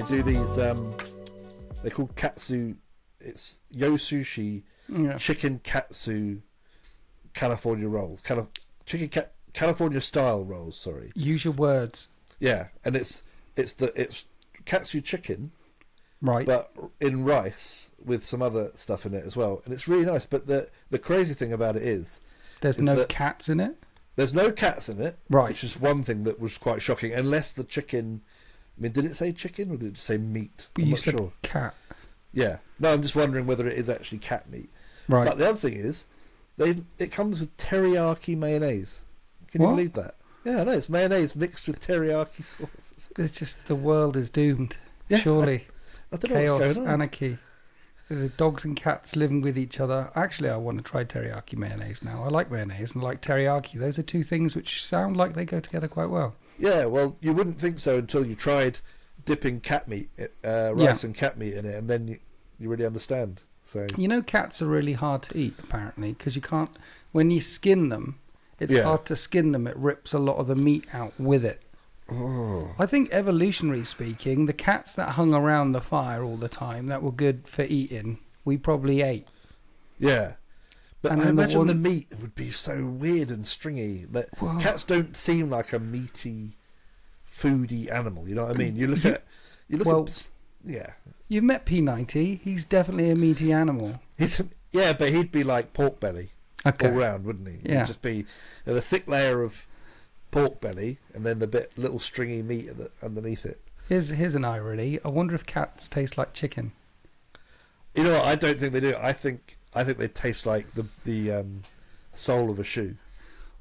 do these. They're called katsu. It's yo sushi, chicken katsu, California rolls, California style rolls. Sorry. Use your words. Yeah, and it's katsu chicken, right? But in rice with some other stuff in it as well, and it's really nice. But the crazy thing about it is there's no cats in it. There's no cats in it, right? Which is one thing that was quite shocking. Unless the chicken, I mean, did it say chicken or did it say meat? I'm not sure. Cat. Yeah, no, I'm just wondering whether it is actually cat meat. Right. But the other thing is, it comes with teriyaki mayonnaise. Can you believe that? Yeah, I know, it's mayonnaise mixed with teriyaki sauce. It's just the world is doomed. Yeah, surely. I don't know Chaos, what's going on. anarchy. The dogs and cats living with each other. Actually, I want to try teriyaki mayonnaise now. I like mayonnaise and I like teriyaki. Those are two things which sound like they go together quite well. Yeah, well, you wouldn't think so until you tried dipping cat meat, rice and cat meat in it, and then you really understand. So cats are really hard to eat apparently because you can't. When you skin them, it's hard to skin them. It rips a lot of the meat out with it. Oh. I think evolutionary speaking, the cats that hung around the fire all the time that were good for eating, we probably ate. Yeah. But I imagine the meat would be so weird and stringy. But cats don't seem like a meaty, foody animal. You know what I mean? You look at. Yeah. You've met P90. He's definitely a meaty animal. But he'd be like pork belly all round, wouldn't he? Yeah. He'd just be a thick layer of pork belly and then the little stringy meat underneath it. Here's an irony. I wonder if cats taste like chicken. You know what? I don't think they do. I think they taste like the sole of a shoe.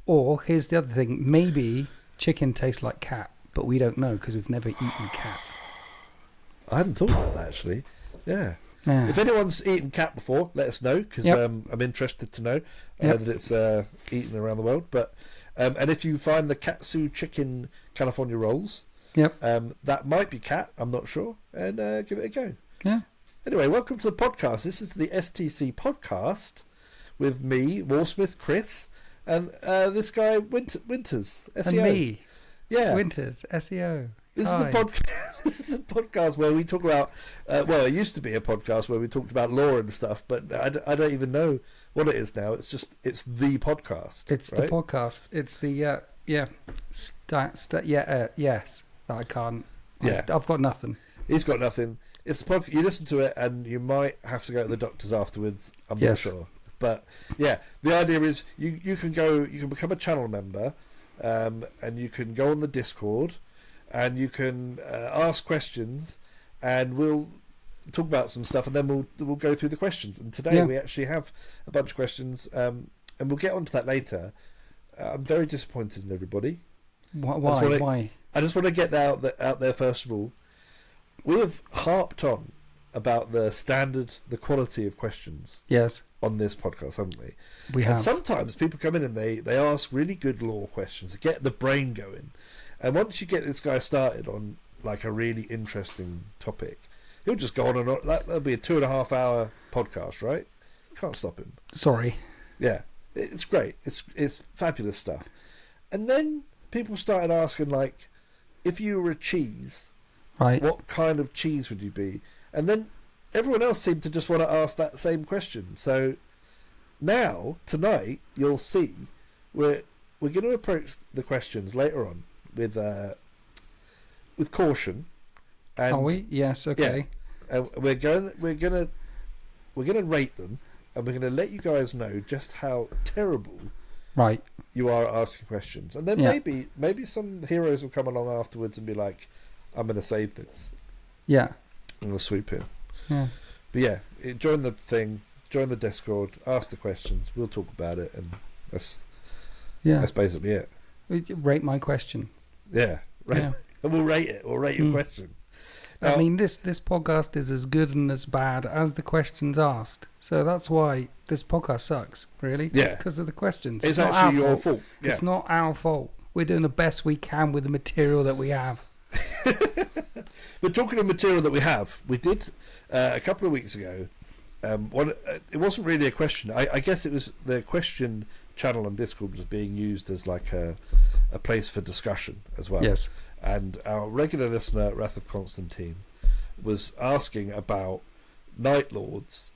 Or here's the other thing. Maybe chicken tastes like cat, but we don't know because we've never eaten cat. I hadn't thought about that actually. Yeah. If anyone's eaten cat before, let us know because I'm interested to know that it's eaten around the world. But and if you find the katsu chicken California rolls, that might be cat. I'm not sure, and give it a go. Yeah. Anyway, welcome to the podcast. This is the STC podcast with me, Warsmith, Chris, and this guy Winters, SEO. And me, Winters, SEO. This is the podcast where we talk about. It used to be a podcast where we talked about law and stuff, but I don't even know what it is now. It's the podcast. It's the podcast. It's the yes. That I can't. Yeah, I've got nothing. He's got nothing. It's the podcast. You listen to it, and you might have to go to the doctors afterwards. I'm not sure, but yeah, the idea is you can become a channel member, and you can go on the Discord. And you can ask questions, and we'll talk about some stuff, and then we'll go through the questions. And today we actually have a bunch of questions, and we'll get onto that later. I'm very disappointed in everybody. Why? I just want to get that out there first of all. We have harped on about the quality of questions. Yes. On this podcast, haven't we? We have. And sometimes people come in and they ask really good law questions to get the brain going. And once you get this guy started on like a really interesting topic, he'll just go on and on. That'll be a 2.5 hour podcast, right? Can't stop him. Sorry. Yeah, it's great. It's fabulous stuff. And then people started asking like, if you were a cheese, right? What kind of cheese would you be? And then everyone else seemed to just want to ask that same question. So now tonight you'll see we're going to approach the questions later on with caution. And are we? Yes. Okay. Yeah, and we're gonna rate them, and we're gonna let you guys know just how terrible you are at asking questions. And then maybe some heroes will come along afterwards and be like, "I'm gonna save this." Yeah. And we'll swoop in. Yeah. But join the thing, join the Discord, ask the questions. We'll talk about it, and that's basically it. Rate my question. Yeah. And we'll rate it. We'll rate your question. Now, I mean, this podcast is as good and as bad as the questions asked. So that's why this podcast sucks, really. Yeah. It's because of the questions. It's actually your fault. Yeah. It's not our fault. We're doing the best we can with the material that we have. But talking of material that we have, we did a couple of weeks ago. It wasn't really a question. I guess it was the question channel on Discord was being used as like a place for discussion as well. Yes. And our regular listener, Wrath of Constantine, was asking about Night Lords.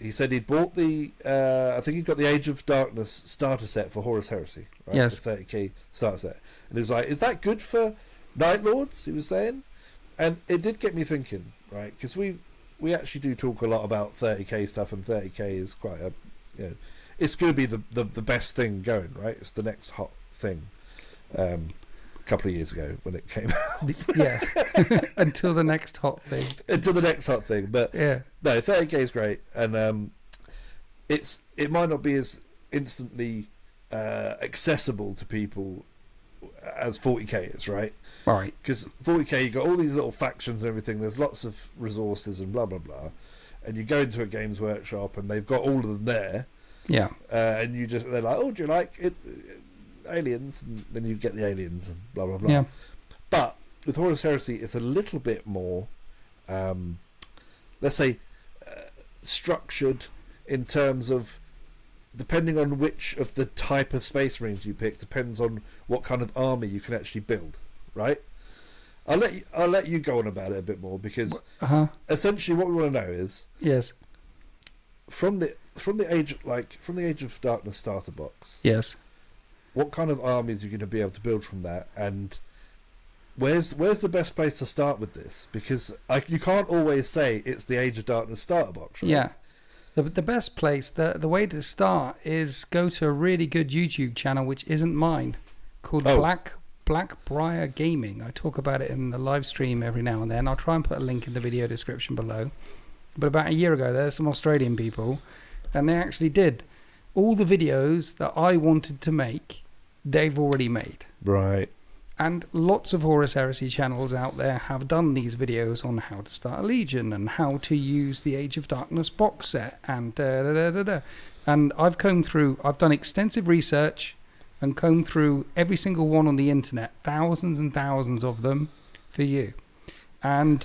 He said he'd bought the I think he got the Age of Darkness starter set for Horus Heresy, right? Yes. The 30k starter set. And he was like, is that good for Night Lords? He was saying. And it did get me thinking, right? Because we actually do talk a lot about 30k stuff, and 30k is quite a, it's going to be the best thing going, right? It's the next hot thing. A couple of years ago when it came out. Yeah. Until the next hot thing. But yeah. No, 30k is great, and it might not be as instantly accessible to people as 40k is, right? Right. Because 40k, you got all these little factions and everything. There's lots of resources and blah blah blah, and you go into a Games Workshop and they've got all of them there. Yeah. And they're like, oh, do you like it? Aliens, and then you get the aliens and blah blah blah. Yeah. But with Horus Heresy, it's a little bit more, let's say, structured in terms of, depending on which of the type of Space Marines you pick, depends on what kind of army you can actually build, right? I'll let you go on about it a bit more, because essentially what we want to know is, yes, from the Age of Darkness starter box, yes, what kind of armies you're going to be able to build from that, and where's the best place to start with this? Because you can't always say it's the Age of Darkness starter box, right? Yeah. The best place, the way to start is go to a really good YouTube channel, which isn't mine, called Blackbriar Gaming. I talk about it in the live stream every now and then. I'll try and put a link in the video description below. But about a year ago, there's some Australian people, and they actually did all the videos that I wanted to make. They've already made. Right. And lots of Horus Heresy channels out there have done these videos on how to start a Legion and how to use the Age of Darkness box set and And I've done extensive research and combed through every single one on the internet, thousands and thousands of them for you. And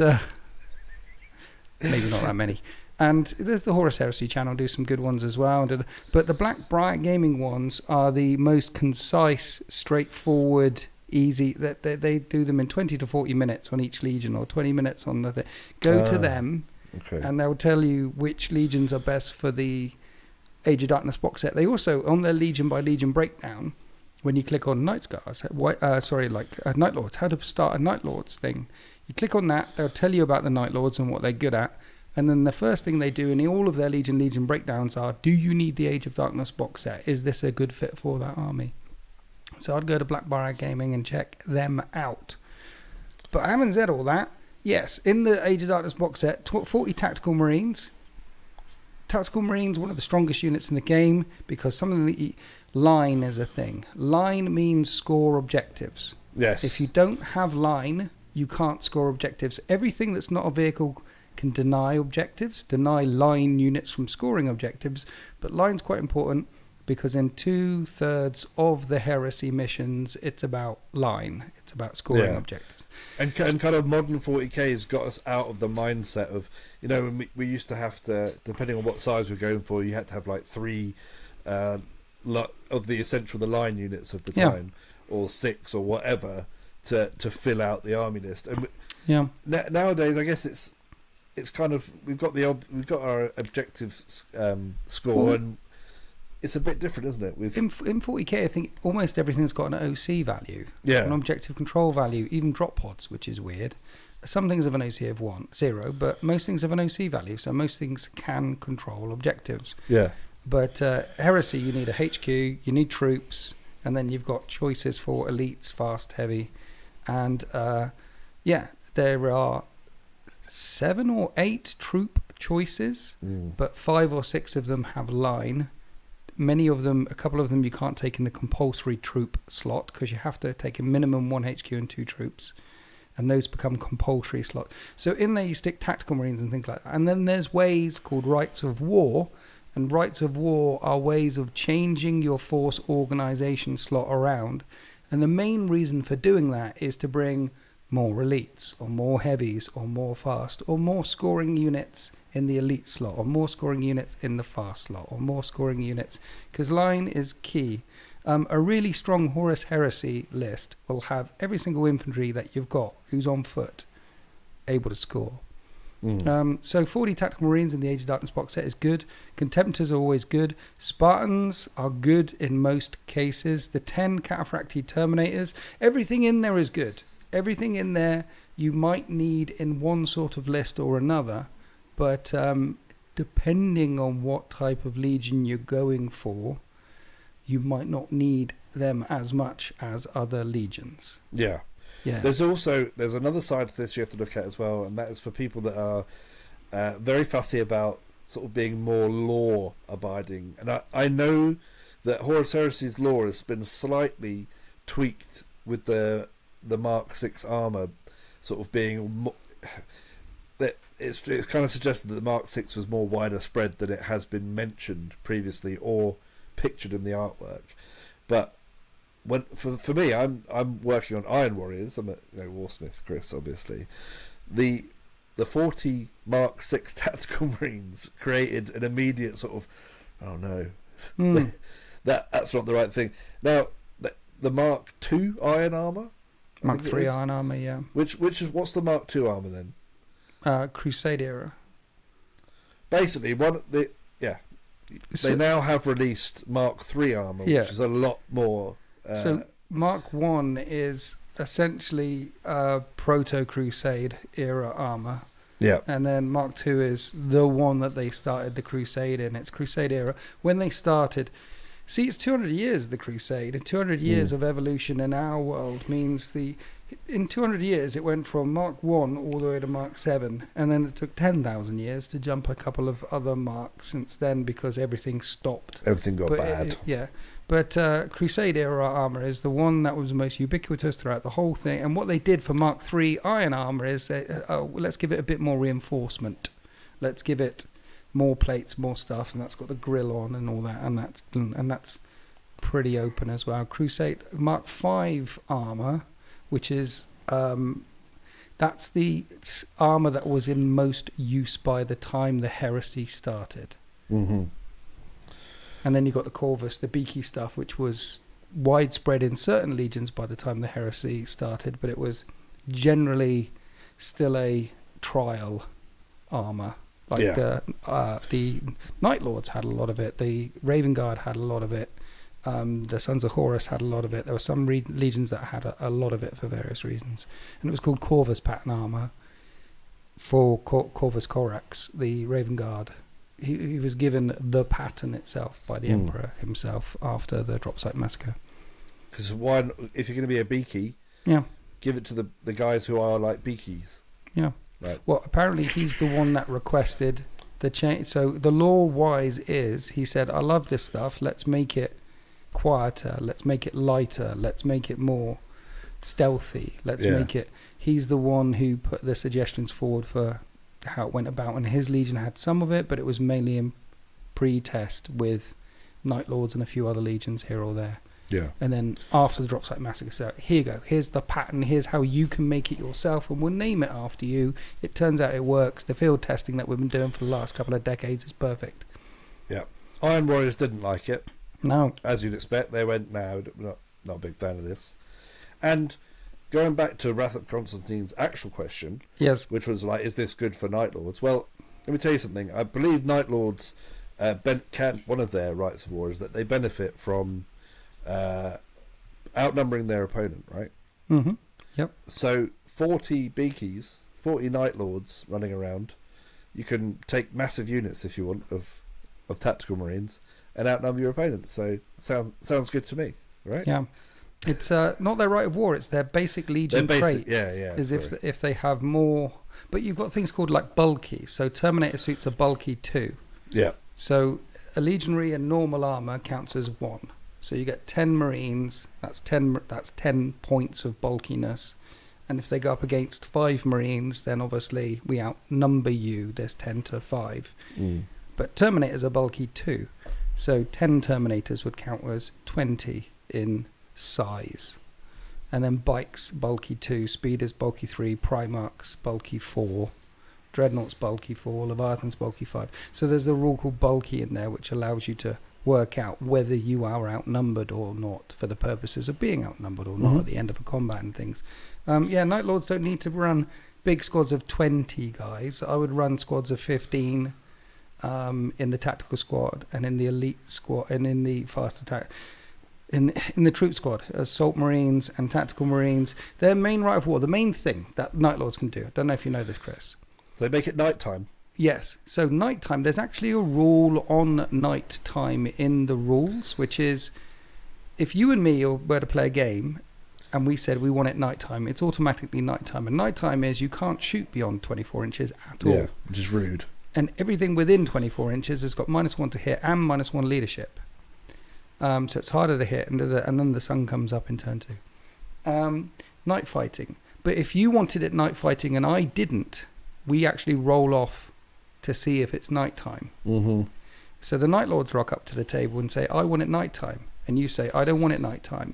maybe not that many. And there's the Horus Heresy channel, do some good ones as well. But the Blackbriar Gaming ones are the most concise, straightforward, easy. That they do them in 20 to 40 minutes on each Legion, or 20 minutes on the thing. Go to them, and they'll tell you which Legions are best for the Age of Darkness box set. They also, on their Legion by Legion breakdown, when you click on Night Scars, Night Lords, how to start a Night Lords thing. You click on that, they'll tell you about the Night Lords and what they're good at. And then the first thing they do in all of their Legion breakdowns are, do you need the Age of Darkness box set? Is this a good fit for that army? So I'd go to Blackbriar Gaming and check them out. But having said all that, yes, in the Age of Darkness box set, 40 Tactical Marines. Tactical Marines, one of the strongest units in the game, because something that line is a thing. Line means score objectives. Yes. If you don't have line, you can't score objectives. Everything that's not a vehicle can deny objectives, deny line units from scoring objectives, but line's quite important, because in 2/3 of the heresy missions, it's about line. It's about scoring objectives. And kind of modern 40k has got us out of the mindset of, when we used to have to, depending on what size we're going for, you had to have like 3 of the line units of the time, or 6 or whatever, to fill out the army list. And nowadays, I guess it's kind of, we've got our objective score, and it's a bit different, isn't it? In 40k, I think almost everything's got an OC value, an objective control value, even drop pods, which is weird. Some things have an OC of 0, but most things have an OC value, so most things can control objectives. Yeah. But heresy, you need a HQ, you need troops, and then you've got choices for elites, fast, heavy, and there are 7 or 8 troop choices, but 5 or 6 of them have line. A couple of them you can't take in the compulsory troop slot, because you have to take a minimum 1 HQ and 2 troops, and those become compulsory slots. So in there you stick Tactical Marines and things like that. And then there's ways called Rights of War, and Rights of War are ways of changing your force organization slot around. And the main reason for doing that is to bring more elites, or more heavies, or more fast, or more scoring units in the elite slot, or more scoring units in the fast slot, or more scoring units, because line is key. A really strong Horus Heresy list will have every single infantry that you've got who's on foot. able to score. So 40 Tactical Marines in the Age of Darkness box set is good. Contemptors are always good. Spartans are good in most cases. The 10 Cataphractii Terminators, everything in there is good. Everything in there you might need in one sort of list or another, but depending on what type of legion you're going for, you might not need them as much as other legions. Yeah. There's another side to this you have to look at as well, and that is for people that are very fussy about sort of being more law abiding. And I know that Horus Heresy's law has been slightly tweaked with the Mark 6 armor sort of being that it's kind of suggested that the Mark 6 was more wider spread than it has been mentioned previously or pictured in the artwork. But when for me, I'm working on Iron Warriors. I'm a Warsmith, Chris, obviously. The 40 Mark 6 Tactical Marines created an immediate sort of, oh no, that's not the right thing. Now the Mark 2 Iron Armor, Mark 3 Iron Armor, yeah. What's the Mark 2 armor then? Crusade era. Basically, they now have released Mark 3 armor, which is a lot more. So Mark 1 is essentially proto-Crusade era armor. Yeah. And then Mark 2 is the one that they started the Crusade in. It's Crusade era. When they started, see, it's 200 years of the Crusade, and 200 years of evolution in our world means in 200 years it went from Mark 1 all the way to Mark 7, and then it took 10,000 years to jump a couple of other marks since then because everything stopped. Everything got bad. But Crusade era armor is the one that was the most ubiquitous throughout the whole thing. And what they did for Mark 3 Iron armor is let's give it a bit more reinforcement. Let's give it more plates, more stuff, and that's got the grill on and all that, and that's pretty open as well. Crusade Mark 5 armor, which is that's the armor that was in most use by the time the heresy started. Mm-hmm. And then you got the Corvus, the beaky stuff, which was widespread in certain legions by the time the heresy started, but it was generally still a trial armor. Like the Night Lords had a lot of it, the Raven Guard had a lot of it, the Sons of Horus had a lot of it. There were some legions that had a lot of it for various reasons. And it was called Corvus pattern armor for Corvus Corax, the Raven Guard. He was given the pattern itself by the Emperor himself after the Drop Site Massacre. Because if you're going to be a beaky, give it to the guys who are like beakies. Yeah. Right. Well, apparently he's the one that requested the change. So the law-wise he said, I love this stuff. Let's make it quieter. Let's make it lighter. Let's make it more stealthy. Let's make it... He's the one who put the suggestions forward for how it went about, and his legion had some of it, but it was mainly in pre-test with Night Lords and a few other legions here or there. Yeah. And then after the Drop Site Massacre, so here you go, here's the pattern, here's how you can make it yourself, and we'll name it after you. It turns out it works. The field testing that we've been doing for the last couple of decades is perfect. Yeah. Iron Warriors didn't like it. No. As you'd expect, they went, no, not a big fan of this. And going back to Wrath of Constantine's actual question, yes, which was like, is this good for Night Lords? Well, let me tell you something. I believe Night Lords, one of their rights of war is that they benefit from outnumbering their opponent, right? Mm-hmm. Yep. So 40 beakies, 40 Night Lords running around, you can take massive units if you want of tactical marines and outnumber your opponents. So sounds good to me, right? Yeah. It's not their right of war, it's their basic legion trait. Is if they have more, but you've got things called like bulky. So Terminator suits are bulky too. Yeah. So a legionary and normal armor counts as 1. So you get 10 marines, that's 10 points of bulkiness. And if they go up against 5 marines, then obviously we outnumber you, there's 10 to 5. But Terminators are bulky too. So 10 Terminators would count as 20 in size. And then bikes bulky 2, speeders bulky 3, primarchs bulky 4, dreadnoughts bulky 4, leviathans bulky 5. So there's a rule called bulky in there which allows you to work out whether you are outnumbered or not for the purposes of being outnumbered or not at the end of a combat and things. Night Lords don't need to run big squads of 20 guys. I would run squads of 15 in the tactical squad and in the elite squad and in the fast attack. In the troop squad, assault marines and tactical marines, their main right of war, the main thing that Night Lords can do. I don't know if you know this, Chris. They make it nighttime. Yes. So nighttime, there's actually a rule on nighttime in the rules, which is if you and me were to play a game and we said we want it nighttime, it's automatically nighttime. And nighttime is you can't shoot beyond 24 inches at all. Yeah, which is rude. And everything within 24 inches has got -1 to hit and -1 leadership. So it's harder to hit, and then the sun comes up in turn 2. Night fighting. But if you wanted it night fighting and I didn't, we actually roll off to see if it's nighttime. Mm-hmm. So the Night Lords rock up to the table and say, I want it nighttime. And you say, I don't want it nighttime.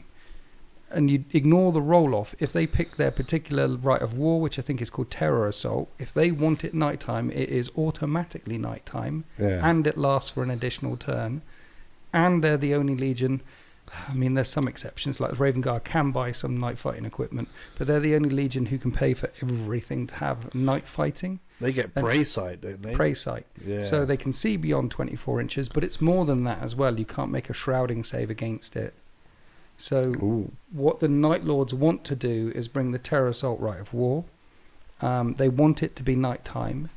And you ignore the roll-off. If they pick their particular right of war, which I think is called terror assault, if they want it nighttime, it is automatically nighttime, and it lasts for an additional turn. And they're the only legion. I mean, there's some exceptions, like the Raven Guard can buy some night fighting equipment, but they're the only legion who can pay for everything to have night fighting. They get prey sight, don't they? Prey sight. Yeah. So they can see beyond 24 inches, but it's more than that as well. You can't make a shrouding save against it. So what the Night Lords want to do is bring the terror assault right of war. They want it to be nighttime,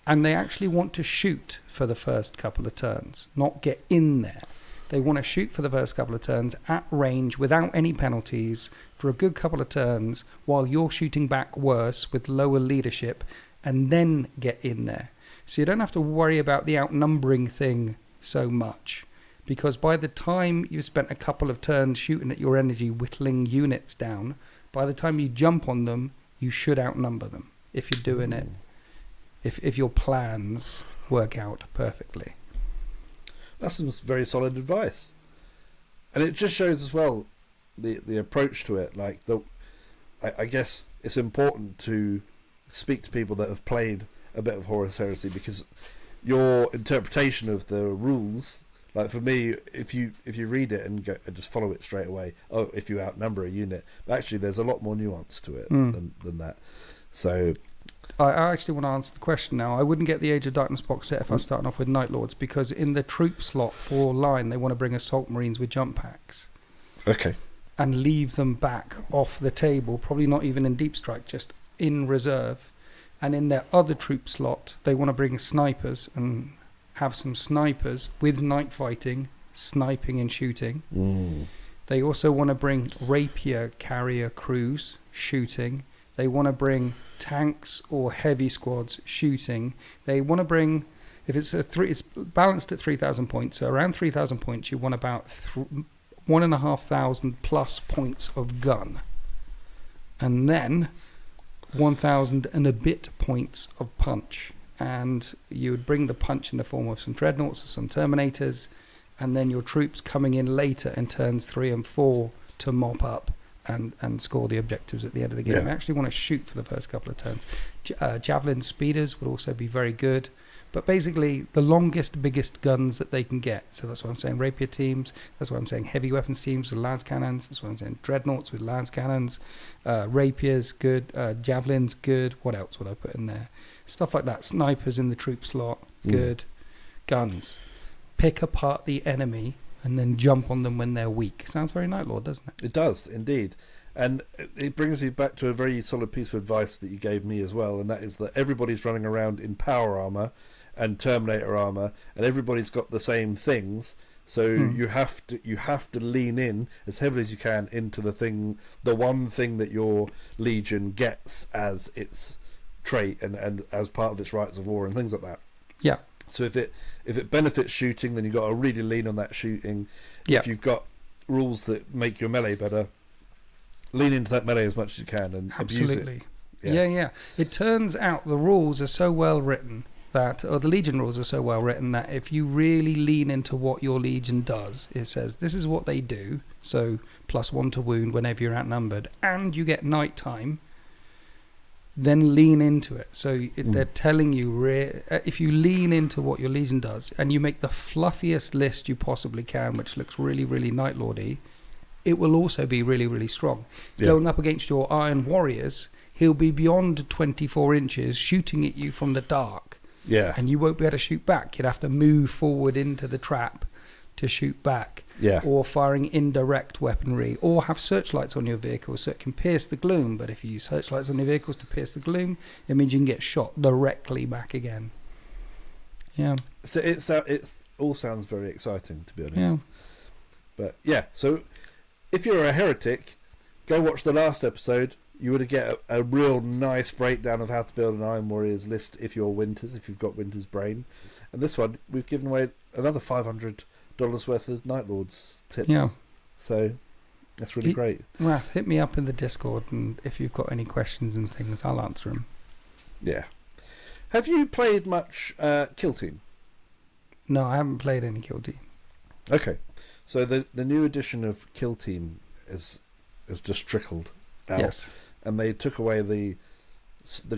and they actually want to shoot for the first couple of turns, not get in there. They want to shoot for the first couple of turns at range without any penalties for a good couple of turns while you're shooting back worse with lower leadership, and then get in there. So you don't have to worry about the outnumbering thing so much, because by the time you've spent a couple of turns shooting at your energy, whittling units down, by the time you jump on them, you should outnumber them if you're doing it, if your plans work out perfectly. That's some very solid advice, and it just shows as well the approach to it. Like I guess it's important to speak to people that have played a bit of Horus Heresy, because your interpretation of the rules, like for me, if you read it and go and just follow it straight away, if you outnumber a unit, but actually there's a lot more nuance to it than that. So I actually want to answer the question now. I wouldn't get the Age of Darkness box set if I was starting off with Night Lords, because in the troop slot for line, they want to bring Assault Marines with jump packs. Okay. And leave them back off the table, probably not even in Deep Strike, just in reserve. And in their other troop slot, they want to bring snipers and have some snipers with night fighting, sniping and shooting. They also want to bring rapier carrier crews, shooting. They want to bring tanks or heavy squads, shooting. They want to bring, if it's it's balanced at 3,000 points, so around 3,000 points, you want about 1,500 plus points of gun. And then 1,000 and a bit points of punch. And you would bring the punch in the form of some dreadnoughts or some Terminators, and then your troops coming in later in turns 3 and 4 to mop up and score the objectives at the end of the game. They actually want to shoot for the first couple of turns. Javelin speeders would also be very good. But basically, the longest, biggest guns that they can get. So that's what I'm saying, rapier teams. That's what I'm saying, heavy weapons teams with lance cannons. That's what I'm saying, dreadnoughts with lance cannons. Rapiers, good. Javelins, good. What else would I put in there? Stuff like that. Snipers in the troop slot, good. Guns. Pick apart the enemy and then jump on them when they're weak. Sounds very Night Lord, doesn't it? It does, indeed. And it brings me back to a very solid piece of advice that you gave me as well, and that is that everybody's running around in power armor and Terminator armor, and everybody's got the same things. So you have to lean in as heavily as you can into the one thing that your legion gets as its trait and as part of its rights of war and things like that. Yeah. So if it benefits shooting, then you've got to really lean on that shooting. Yeah. If you've got rules that make your melee better, lean into that melee as much as you can and abuse it. Yeah. It turns out the rules are so well written or the Legion rules are so well written that if you really lean into what your Legion does, it says this is what they do, so +1 to wound whenever you're outnumbered, and you get nighttime, then lean into it. So they're telling you, if you lean into what your Legion does, and you make the fluffiest list you possibly can, which looks really, really Night Lordy, it will also be really, really strong. Going up against your Iron Warriors, he'll be beyond 24 inches shooting at you from the dark. Yeah. And you won't be able to shoot back. You'd have to move forward into the trap to shoot back. Yeah. Or firing indirect weaponry, or have searchlights on your vehicle so it can pierce the gloom. But if you use searchlights on your vehicles to pierce the gloom, it means you can get shot directly back again. Yeah. So it's all sounds very exciting, to be honest. Yeah. But yeah, so if you're a heretic, go watch the last episode. You would get a real nice breakdown of how to build an Iron Warriors list if you're Winters, if you've got Winter's brain. And this one, we've given away another $500 worth of Night Lords tips. Yeah. So that's really great. Rath, hit me up in the Discord, and if you've got any questions and things, I'll answer them. Yeah. Have you played much Kill Team? No, I haven't played any Kill Team. Okay. So the new edition of Kill Team has just trickled out. Yes. And they took away the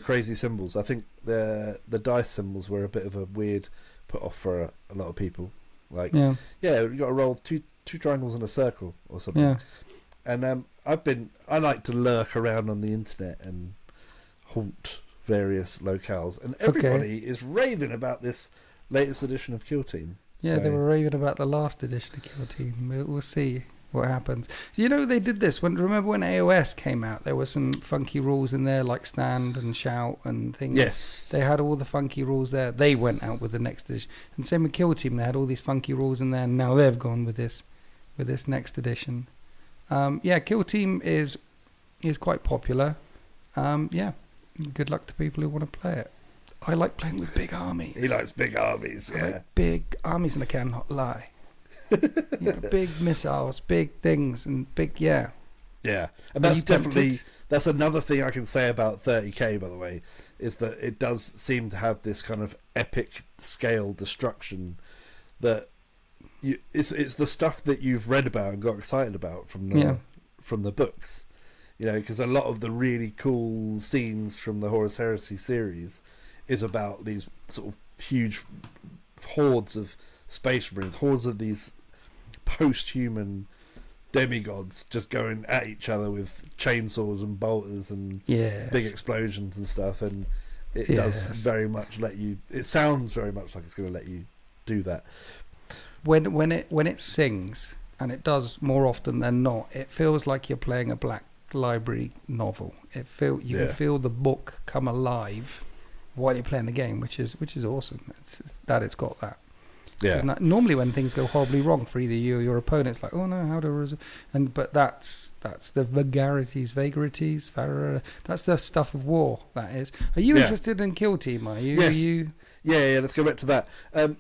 crazy symbols. I think the dice symbols were a bit of a weird put off for a lot of people. Like, you got to roll two triangles in a circle or something. Yeah. And I like to lurk around on the internet and haunt various locales, and everybody is raving about this latest edition of Kill Team. Yeah, so. They were raving about the last edition of Kill Team. We'll see what happens. So, you know, they did this. Remember when AOS came out? There were some funky rules in there, like stand and shout and things. Yes. They had all the funky rules there. They went out with the next edition. And same with Kill Team. They had all these funky rules in there, and now they've gone with this next edition. Kill Team is quite popular. Good luck to people who want to play it. I like playing with big armies. He likes big armies, yeah. I like big armies, and I cannot lie. Big missiles, big things, and big, yeah. Yeah, and that's definitely, that's another thing I can say about 30k, by the way, is that it does seem to have this kind of epic scale destruction that it's the stuff that you've read about and got excited about from the books. You know, because a lot of the really cool scenes from the Horus Heresy series is about these sort of huge hordes of space marines, hordes of these post-human demigods just going at each other with chainsaws and bolters and big explosions and stuff. And it does very much let you. It sounds very much like it's going to let you do that. When it sings, and it does more often than not, it feels like you're playing a Black Library novel. You can feel the book come alive while you're playing the game, which is awesome. It's got that. Yeah. Normally when things go horribly wrong for either you or your opponent, it's like, oh no, how to resolve? But that's the vagaries. That's the stuff of war. That is. Are you interested in Kill Team? Are you? Yes. Are you... Yeah. Let's go back to that. I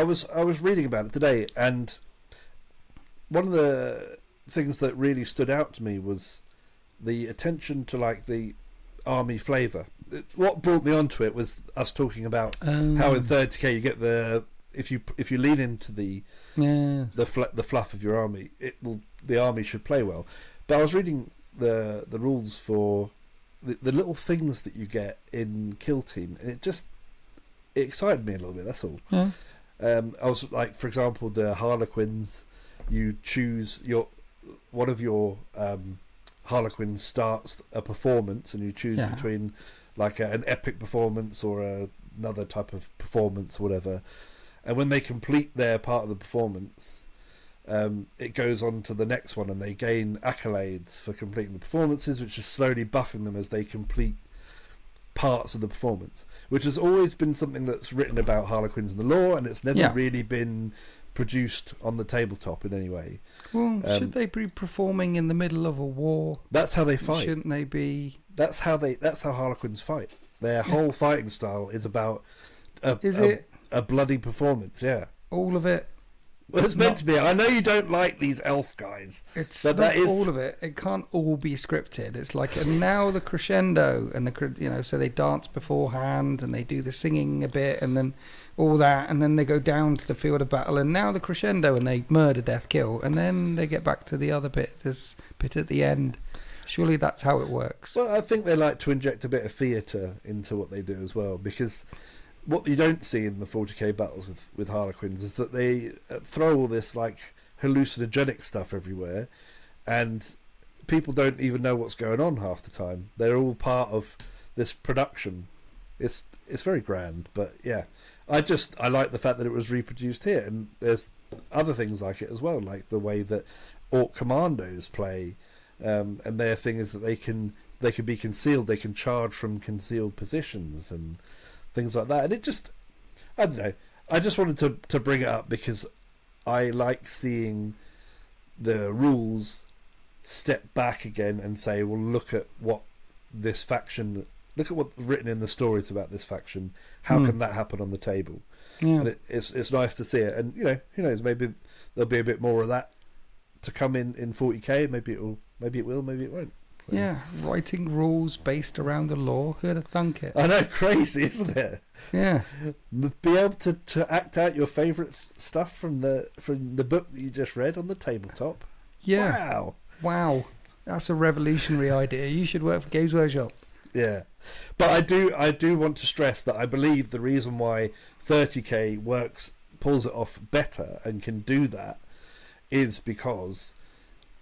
was reading about it today, and one of the things that really stood out to me was the attention to like the army flavour. What brought me onto it was us talking about how in 30k you get if you lean into the fluff of your army, the army should play well. But I was reading the rules for the little things that you get in Kill Team, and it excited me a little bit. That's all. Yeah. I was like, for example, the Harlequins. You choose one of your Harlequins starts a performance, and you choose between like an epic performance or another type of performance or whatever. And when they complete their part of the performance, it goes on to the next one, and they gain accolades for completing the performances, which is slowly buffing them as they complete parts of the performance, which has always been something that's written about Harlequins in the lore, and it's never really been produced on the tabletop in any way. Well, should they be performing in the middle of a war? That's how they fight. Shouldn't they be? That's how Harlequins fight. Their whole fighting style is about a bloody performance. Yeah, all of it. Well, it's meant to be. I know you don't like these elf guys. It's not all of it. It can't all be scripted. It's like, and now the crescendo, and so they dance beforehand, and they do the singing a bit, and then all that, and then they go down to the field of battle, and now the crescendo, and they murder, death, kill, and then they get back to the other bit, this bit at the end. Surely that's how it works. Well, I think they like to inject a bit of theatre into what they do as well, because what you don't see in the 40k battles with Harlequins is that they throw all this like hallucinogenic stuff everywhere, and people don't even know what's going on half the time. They're all part of this production. It's very grand, but yeah, I like the fact that it was reproduced here, and there's other things like it as well, like the way that Orc Commandos play, and their thing is that they can be concealed, they can charge from concealed positions and things like that. And it just, I don't know, I just wanted to bring it up because I like seeing the rules step back again and say, well, look at what's written in the stories about this faction. How can that happen on the table? Yeah. And it's nice to see it. And who knows? Maybe there'll be a bit more of that to come in 40k. Maybe it will. Maybe it won't. Yeah, writing rules based around the law. Who'd have thunk it? I know, crazy, isn't it? Yeah. Be able to act out your favourite stuff from the book that you just read on the tabletop. Yeah. Wow. That's a revolutionary idea. You should work for Games Workshop. Yeah. But I do want to stress that I believe the reason why 30k pulls it off better and can do that is because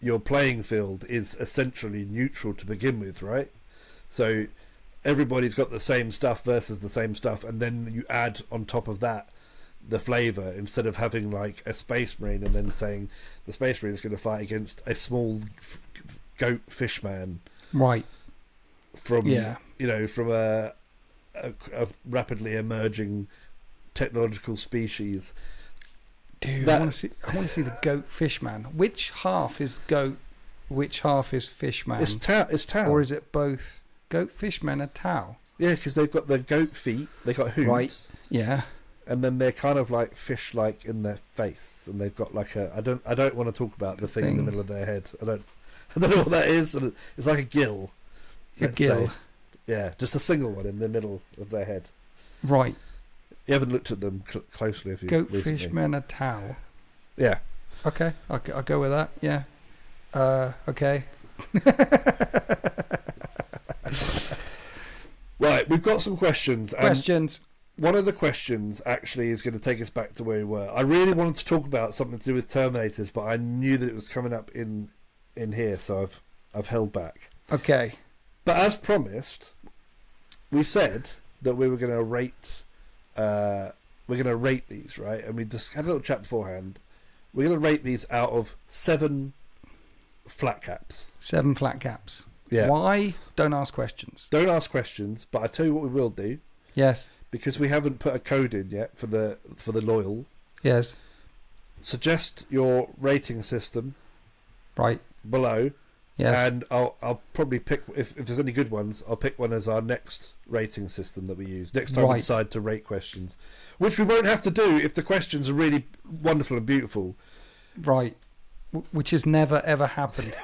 your playing field is essentially neutral to begin with, right? So everybody's got the same stuff versus the same stuff, and then you add on top of that the flavour, instead of having like a Space Marine and then saying the Space Marine is going to fight against a small goat fishman, right? From from a rapidly emerging technological species. Dude, I want to see the goat fishman. Which half is goat? Which half is fishman? It's Tau. Or is it both? Goat fishman and Tau. Yeah, because they've got the goat feet. They got hooves. Right. Yeah. And then they're kind of like fish-like in their face, and they've got like I don't want to talk about the thing in the middle of their head. I don't know what that is. It's like a gill. A gill. Say. Yeah, just a single one in the middle of their head. Right. You haven't looked at them closely, have you? Goat recently? fishman and Tau. Yeah. Okay, I'll go with that. Yeah. Okay. Right, we've got some questions. Questions. One of the questions actually is going to take us back to where we were. I really wanted to talk about something to do with Terminators, but I knew that it was coming up in here, so I've held back. Okay. But as promised, we said that we were going to rate. We're going to rate these, right? And we just had a little chat beforehand. We're going to rate these out of 7 flat caps. 7 flat caps. Yeah. Why? Don't ask questions. Don't ask questions. But I tell you what, we will do. Yes. Because we haven't put a code in yet for the loyal. Yes. Suggest your rating system. Right. Below. Yes. And I'll probably pick, if there's any good ones, I'll pick one as our next rating system that we use. Next time we decide to rate questions. Which we won't have to do if the questions are really wonderful and beautiful. Right. Which has never, ever happened.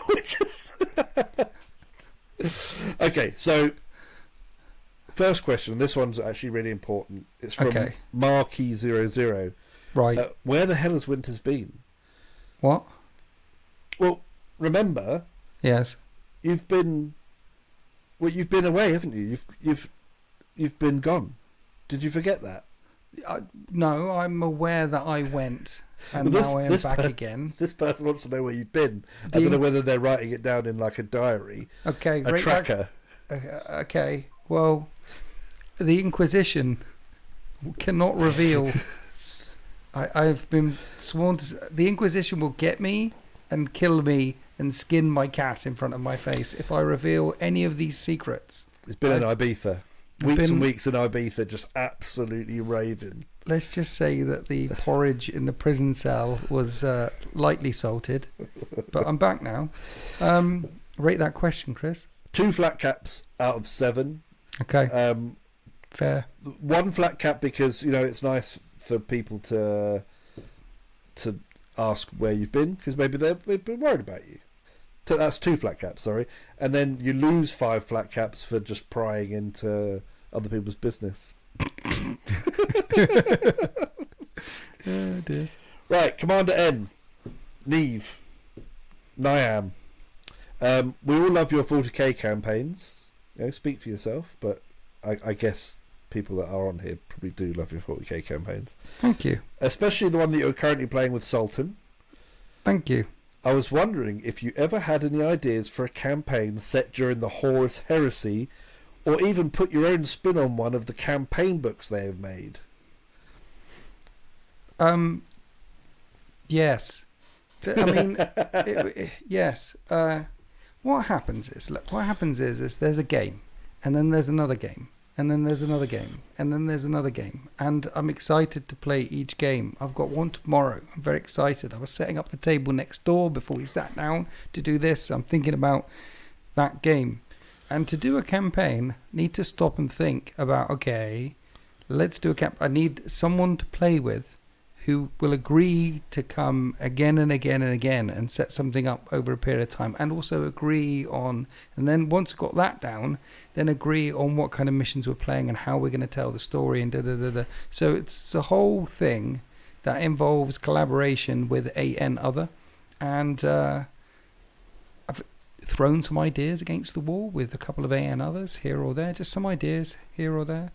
Okay, so first question. This one's actually really important. It's from Marquee00. Right. Where the hell has Winters been? What? Well, remember... Yes. You've been away, haven't you? You've been gone. Did you forget that? No, I'm aware that I went, and now I am back again. This person wants to know where you've been. I don't know whether they're writing it down in like a diary. Okay, a tracker. Okay, well, the Inquisition cannot reveal. I've been sworn to. The Inquisition will get me and kill me and skin my cat in front of my face if I reveal any of these secrets. It's been in Ibiza. Weeks and weeks in Ibiza, just absolutely raving. Let's just say that the porridge in the prison cell was lightly salted. But I'm back now. Rate that question, Chris. 2 flat caps out of 7. Okay. Fair. 1 flat cap because, it's nice for people to ask where you've been, because maybe they've been worried about you. So that's 2 flat caps, sorry. And then you lose 5 flat caps for just prying into other people's business. Oh dear. Right, Commander N, Neve, Niam. We all love your 40k campaigns. Speak for yourself, but I guess people that are on here probably do love your 40k campaigns. Thank you. Especially the one that you're currently playing with Sultan. Thank you. I was wondering if you ever had any ideas for a campaign set during the Horus heresy, or even put your own spin on one of the campaign books they have made. Yes. I mean, yes. What happens is there's a game, and then there's another game, and then there's another game, and then there's another game, and I'm excited to play each game. I've got one tomorrow. I'm very excited. I was setting up the table next door before we sat down to do this. I'm thinking about that game. And to do a campaign, need to stop and think about, okay, let's do a I need someone to play with who will agree to come again and again and again and set something up over a period of time, and also agree on, and then once got that down, then agree on what kind of missions we're playing and how we're going to tell the story and da-da-da-da. So it's a whole thing that involves collaboration with an other, and I've thrown some ideas against the wall with a couple of an others here or there, just some ideas here or there.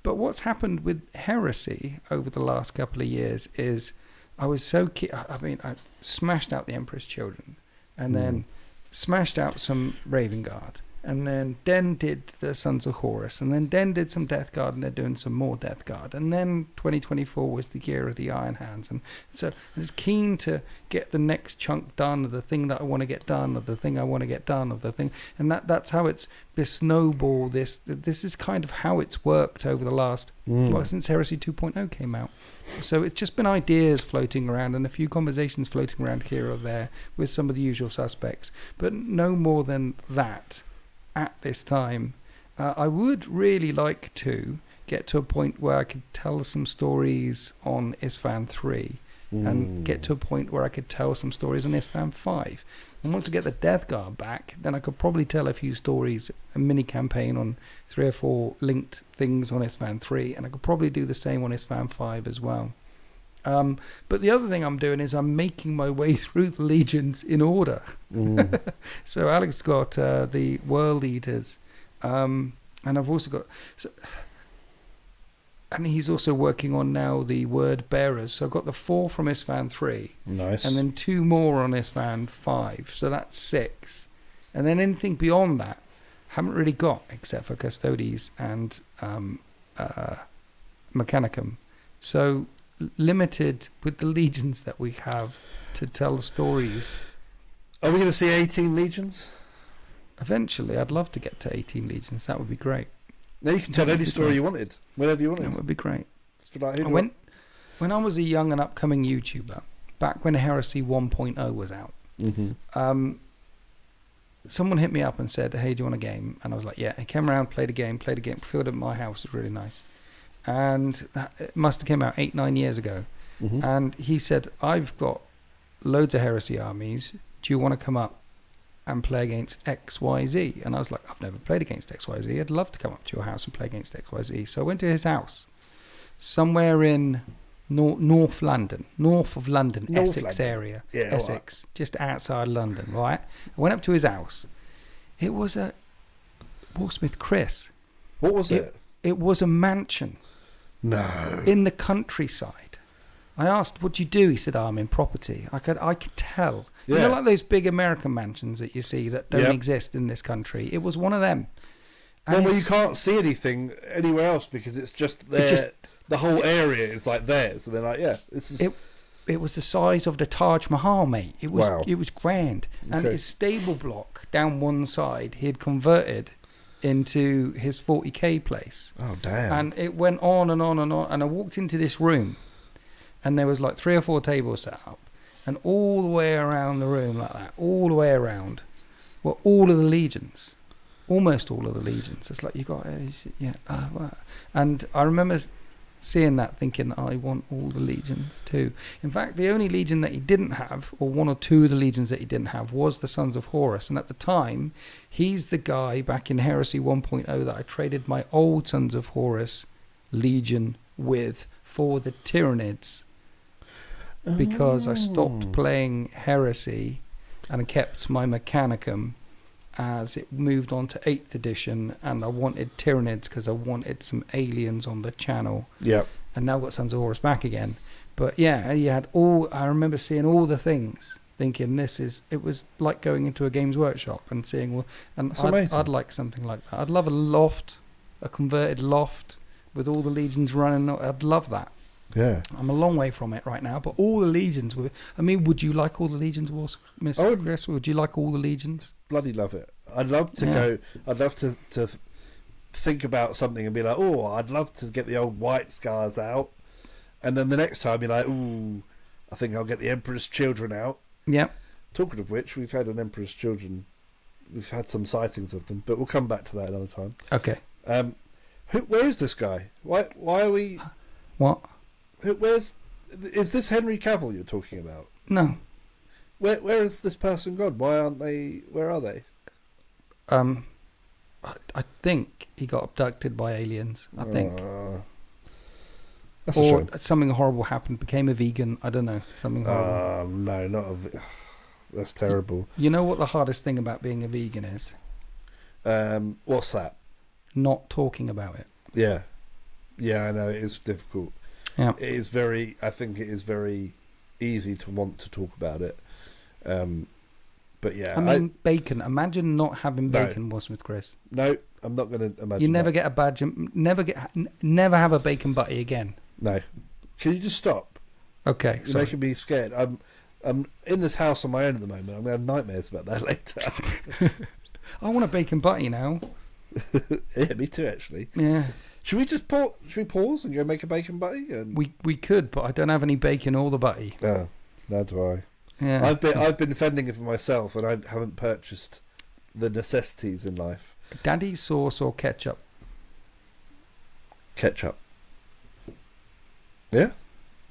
But what's happened with heresy over the last couple of years is I was so I smashed out the Emperor's Children, and then smashed out some Raven Guard, and then did the Sons of Horus, and then did some Death Guard, and they're doing some more Death Guard, and then 2024 was the year of the Iron Hands, and so I was keen to get the next chunk done of the thing that I want to get done, of the thing I want to get done, of the thing, and that's how it's this snowball. This is kind of how it's worked over the last since Heresy 2.0 came out. So it's just been ideas floating around and a few conversations floating around here or there with some of the usual suspects, but no more than that. At this time, I would really like to get to a point where I could tell some stories on Isfan 3 and get to a point where I could tell some stories on Isfan 5. And once I get the Death Guard back, then I could probably tell a few stories, a mini campaign on 3 or 4 linked things on Isfan 3, and I could probably do the same on Isfan 5 as well. But the other thing I'm doing is I'm making my way through the legions in order. So Alex got the World Eaters, and I've also got, and he's also working on now the Word Bearers. So I've got the 4 from Isfan 3, nice, and then 2 more on Isfan 5. So that's 6, and then anything beyond that, haven't really got except for Custodes and Mechanicum. So limited with the legions that we have to tell stories. Are we going to see 18 legions? Eventually, I'd love to get to 18 legions. That would be great. Now you can tell any story you wanted, whenever you wanted. That would be great. Like when I was a young and upcoming YouTuber, back when Heresy 1.0 was out, someone hit me up and said, "Hey, do you want a game?" And I was like, "Yeah." I came around, played a game, filled it at my house. It was really nice. And it must have came out 8-9 years ago. And he said, "I've got loads of heresy armies. Do you want to come up and play against XYZ?" And I was like, "I've never played against XYZ. I'd love to come up to your house and play against XYZ." So I went to his house, somewhere in North of London, Essex area. Yeah, Essex, right. Just outside London, right? I went up to his house. It was a Warsmith Chris. What was it? It was a mansion. No. In the countryside. I asked, "What do you do?" He said, "I'm in property." I could tell. Yeah. You know, like those big American mansions that you see that don't exist in this country. It was one of them. And well, you can't see anything anywhere else because it's just there. The whole area is like theirs. So they're like, yeah, this is. It was the size of the Taj Mahal, mate. It was. Wow. It was grand. Okay. And his stable block down one side, he had converted into his 40k place. Oh damn. And it went on and on and on, and I walked into this room and there was like 3 or 4 tables set up, and all the way around the room like that, all the way around, were all of the legions, almost all of the legions. It's like you got and I remember seeing that thinking, I want all the legions too. In fact, the only legion that he didn't have, or 1 or 2 of the legions that he didn't have, was the Sons of Horus. And at the time, he's the guy back in Heresy 1.0 that I traded my old Sons of Horus legion with for the Tyranids, because I stopped playing Heresy and I kept my Mechanicum as it moved on to 8th edition, and I wanted Tyranids because I wanted some aliens on the channel. Yep. And now I've got Sons of Horus back again. But yeah, you had all. I remember seeing all the things, thinking it was like going into a Games Workshop and seeing. Well, and I'd like something like that. I'd love a loft, a converted loft with all the legions running. I'd love that. Yeah, I'm a long way from it right now, but all the legions. I mean, would you like all the legions, Miss Chris? Would you like all the legions? Bloody love it. I'd love to go. I'd love to think about something and be like, oh, I'd love to get the old white scars out, and then the next time be like, ooh, I think I'll get the Emperor's Children out. Yeah. Talking of which, we've had an Emperor's Children. We've had some sightings of them, but we'll come back to that another time. Okay. Where is this guy? Why are we? What? Is this Henry Cavill you're talking about? No. Where is this person gone? Why aren't they? Where are they? I think he got abducted by aliens. I think. That's a shame. Something horrible happened. Became a vegan. I don't know. Something horrible. No, not that's terrible. You know what the hardest thing about being a vegan is? What's that? Not talking about it. Yeah, I know it is difficult. Yeah, it is very. I think it is very easy to want to talk about it. But yeah, I mean, bacon. Imagine not having bacon, Smith Chris. No, I'm not going to imagine. You never get a badge. Never have a bacon butty again. No. Can you just stop? Okay, you're making me scared. I'm in this house on my own at the moment. I'm going to have nightmares about that later. I want a bacon butty now. Yeah, me too, actually. Yeah. Should we just pause and go make a bacon butty? And... We could, but I don't have any bacon or the butty. Oh, neither do I. Yeah. I've been fending it for myself, and I haven't purchased the necessities in life. Daddy sauce or ketchup? Ketchup. Yeah.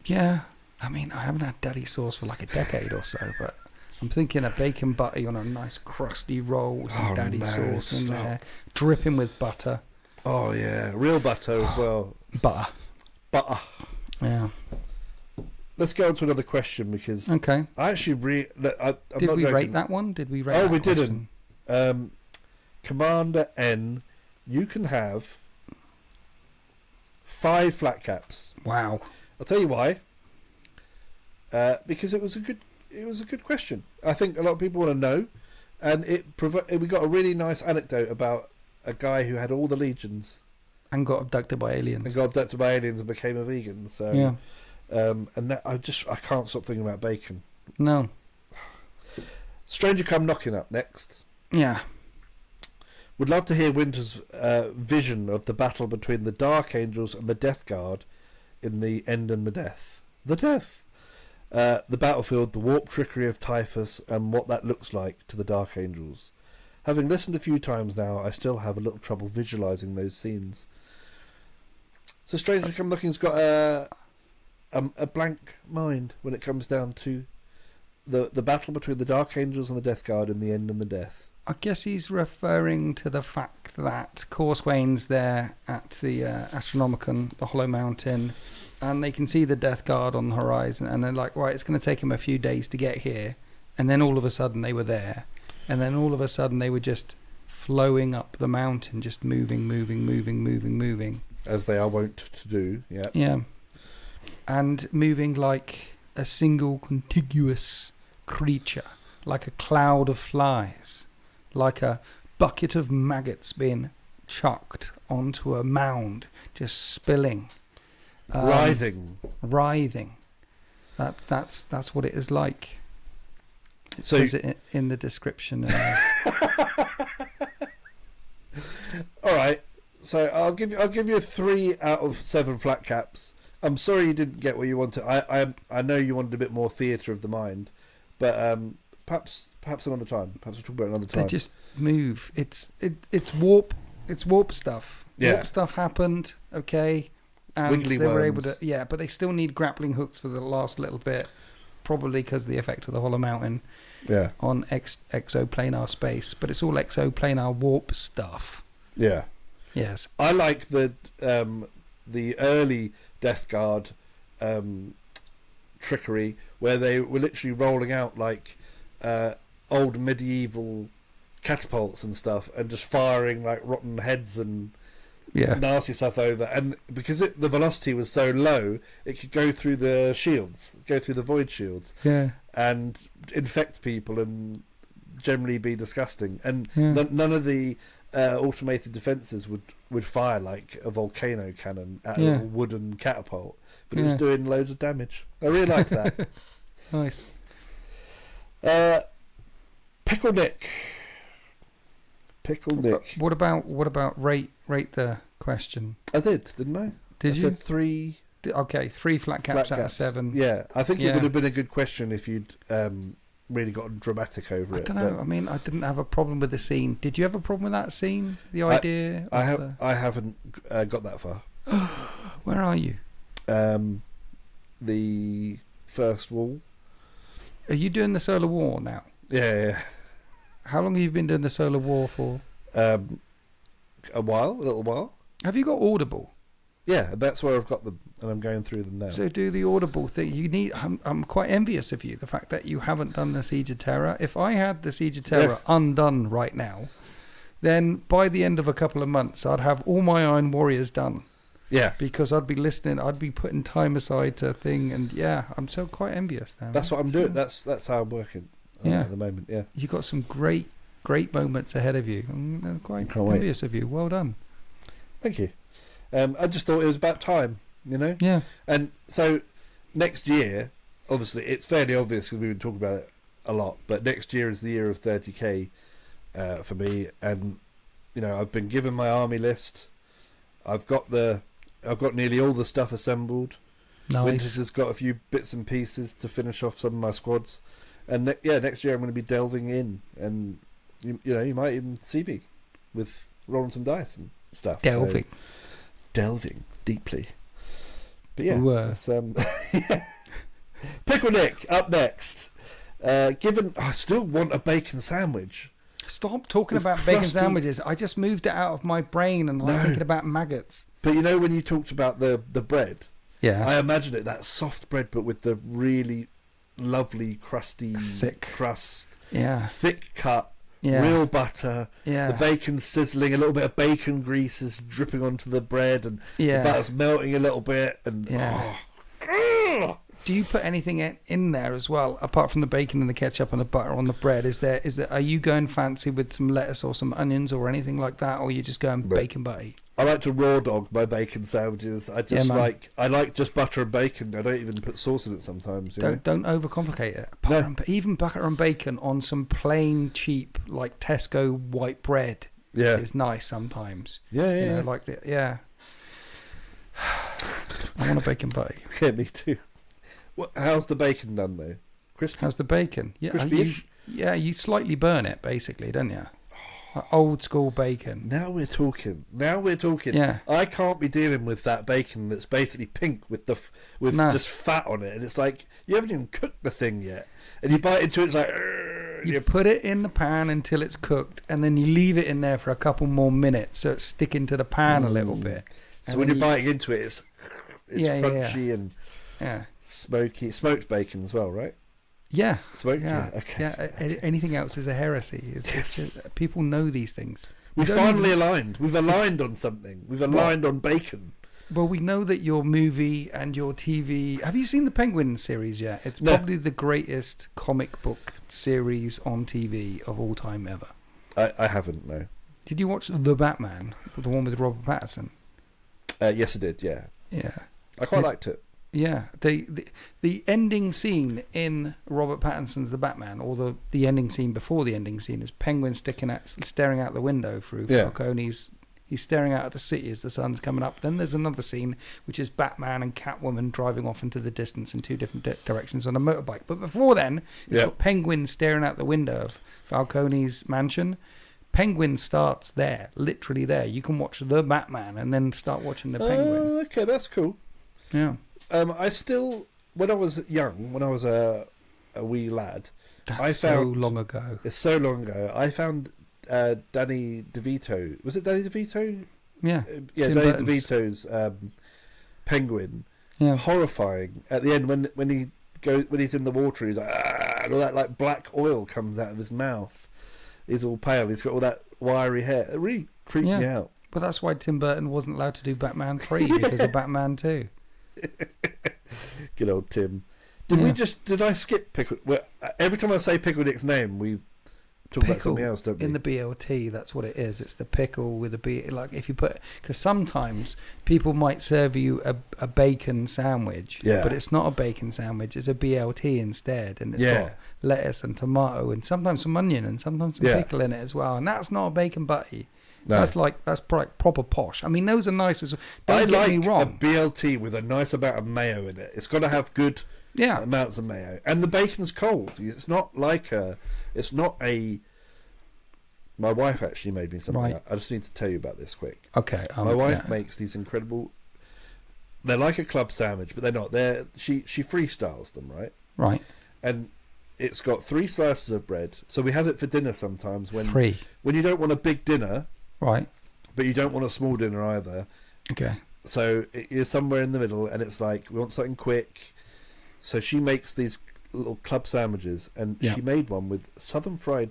Yeah. I mean, I haven't had daddy sauce for like a decade or so, but I'm thinking a bacon butty on a nice crusty roll with some daddy sauce in there, dripping with butter. Oh yeah, real butter as well. Butter. Yeah. Let's go on to another question because I actually did we rate that one? Did we rate? Oh, we didn't. Commander N, you can have 5 flat caps. Wow. I'll tell you why. Because it was a good question. I think a lot of people want to know, and we got a really nice anecdote about a guy who had all the legions and got abducted by aliens. And became a vegan. So yeah. And that, I can't stop thinking about bacon. No. Stranger Come Knocking up next. Yeah. Would love to hear Winter's vision of the battle between the Dark Angels and the Death Guard in the End and the Death. The Death. The battlefield, the warp trickery of Typhus, and what that looks like to the Dark Angels. Having listened a few times now, I still have a little trouble visualising those scenes. So Stranger Come Knocking's got a blank mind when it comes down to the battle between the Dark Angels and the Death Guard in the End and the Death. I guess he's referring to the fact that Corswain's there at the Astronomicon, the Hollow Mountain, and they can see the Death Guard on the horizon, and they're like, right, it's going to take him a few days to get here, and then all of a sudden they were there, and then all of a sudden they were just flowing up the mountain, just moving. As they are wont to do, yeah. Yeah. And moving like a single contiguous creature, like a cloud of flies, like a bucket of maggots being chucked onto a mound, just spilling. Writhing. That's what it is like. It so says it in the description. All right. So I'll give you a 3 out of 7 flat caps. I'm sorry you didn't get what you wanted. I know you wanted a bit more theatre of the mind, but perhaps another time. Perhaps we'll talk about it another time. They just move. It's warp. It's warp stuff. Yeah. Warp stuff happened. Okay. And Wiggly they worms. were able to, but they still need grappling hooks for the last little bit, probably because of the effect of the Hollow Mountain on exoplanar space. But it's all exoplanar warp stuff. Yeah. Yes. I like the early Death Guard trickery where they were literally rolling out like old medieval catapults and stuff and just firing like rotten heads and nasty stuff over, and because the velocity was so low, it could go through the shields, go through the void shields, and infect people and generally be disgusting. And none of the automated defences would fire like a volcano cannon at a wooden catapult, but it was doing loads of damage. I really like that. Nice. Pickle Nick. What about rate the question? I did, didn't I? Did you? Said 3. Okay, 3 flat caps out of 7. Yeah, I think it would have been a good question if you'd really gotten dramatic over it. I don't know. I mean, I didn't have a problem with the scene. Did you have a problem with that scene? The idea? I haven't got that far. Where are you? The first wall. Are you doing the solar war now? Yeah. How long have you been doing the solar war for? A little while. Have you got Audible? Yeah, that's where I've got them, and I'm going through them now. So do the Audible thing. You need. I'm quite envious of you. The fact that you haven't done the Siege of Terror. If I had the Siege of Terror undone right now, then by the end of a couple of months, I'd have all my Iron Warriors done. Yeah, because I'd be listening. I'd be putting time aside to thing, and I'm so quite envious now. That's what I'm doing. That's how I'm working. At the moment. Yeah, you got some great moments ahead of you. I'm quite envious of you. Well done. Thank you. I just thought it was about time, Yeah. And so next year, obviously, it's fairly obvious because we've been talking about it a lot. But next year is the year of 30k for me, and I've been given my army list. I've got nearly all the stuff assembled. Nice. Winters has got a few bits and pieces to finish off some of my squads, and next year I'm going to be delving in, and you might even see me with rolling some dice and stuff. Delving deeply. But Pickle Nick up next. Given I still want a bacon sandwich. Stop talking about bacon sandwiches. I just moved it out of my brain and I was thinking about maggots. But when you talked about the bread, I imagine it that soft bread, but with the really lovely crusty thick crust, thick cut. Yeah. Real butter, the bacon sizzling, a little bit of bacon grease is dripping onto the bread, and the butter's melting a little bit. And do you put anything in there as well, apart from the bacon and the ketchup and the butter on the bread? Is there? Are you going fancy with some lettuce or some onions or anything like that, or are you just going bacon butty? I like to raw dog my bacon sandwiches. I like just butter and bacon. I don't even put sauce in it sometimes. Don't overcomplicate it. Even butter and bacon on some plain cheap like Tesco white bread is nice sometimes. Yeah. Like that. Yeah. I want a bacon butty. Yeah, me too. How's the bacon done though? Crispy? How's the bacon? Yeah, crispy-ish? You slightly burn it basically, don't you? Old school bacon. Now we're talking. Yeah. I can't be dealing with that bacon that's basically pink with just fat on it, and it's like you haven't even cooked the thing yet, and you bite into it, it's like. You put it in the pan until it's cooked, and then you leave it in there for a couple more minutes so it's sticking to the pan a little bit. So when you're biting into it, it's crunchy and smoky, smoked bacon as well, right? Yeah. Smoked? Yeah. Okay. Yeah. Anything else is a heresy. It's just, people know these things. We've finally aligned. We've aligned on something. We've aligned on bacon. Well, we know that your movie and your TV... Have you seen the Penguin series yet? It's probably the greatest comic book series on TV of all time ever. I haven't, no. Did you watch The Batman? The one with Robert Pattinson? Yes, I did, yeah. Yeah. I quite liked it. Yeah, the ending scene in Robert Pattinson's The Batman, or the ending scene before the ending scene, is Penguin staring out the window through Falcone's. He's staring out at the city as the sun's coming up. Then there's another scene which is Batman and Catwoman driving off into the distance in two different directions on a motorbike. But before then, it's got Penguin staring out the window of Falcone's mansion. Penguin starts there, literally there. You can watch The Batman and then start watching the Penguin. Okay, that's cool. Yeah. I still, when I was young, when I was a wee lad, That's so long ago. It's so long ago. I found Danny DeVito. Was it Danny DeVito? Yeah. Yeah, Danny DeVito's Penguin. Yeah. Horrifying. At the end, when he's in the water, he's like, and all that like black oil comes out of his mouth. He's all pale. He's got all that wiry hair. It really creeped me out. Well, that's why Tim Burton wasn't allowed to do Batman 3 because of Batman 2. Good old Tim. Did I skip Pickle? Well, every time I say Pickle Dick's name, we talk about something else, don't we? In the BLT, that's what it is. It's the pickle with a B. Like if you put, because sometimes people might serve you a bacon sandwich, but it's not a bacon sandwich. It's a BLT instead, and it's got lettuce and tomato and sometimes some onion and sometimes some pickle in it as well. And that's not a bacon butty. No. That's proper posh. I mean, those are nice as well. Don't get me wrong. I like a BLT with a nice amount of mayo in it. It's got to have good amounts of mayo, and the bacon's cold. It's not like my wife actually made me something. Right. I just need to tell you about this quick. Okay. My wife makes these incredible. They're like a club sandwich, but they're not. She freestyles them, right? Right. And it's got 3 slices of bread. So we have it for dinner sometimes when 3. When you don't want a big dinner, right? But you don't want a small dinner either. Okay. So you're somewhere in the middle, and it's like we want something quick. So she makes these little club sandwiches, and she made one with southern fried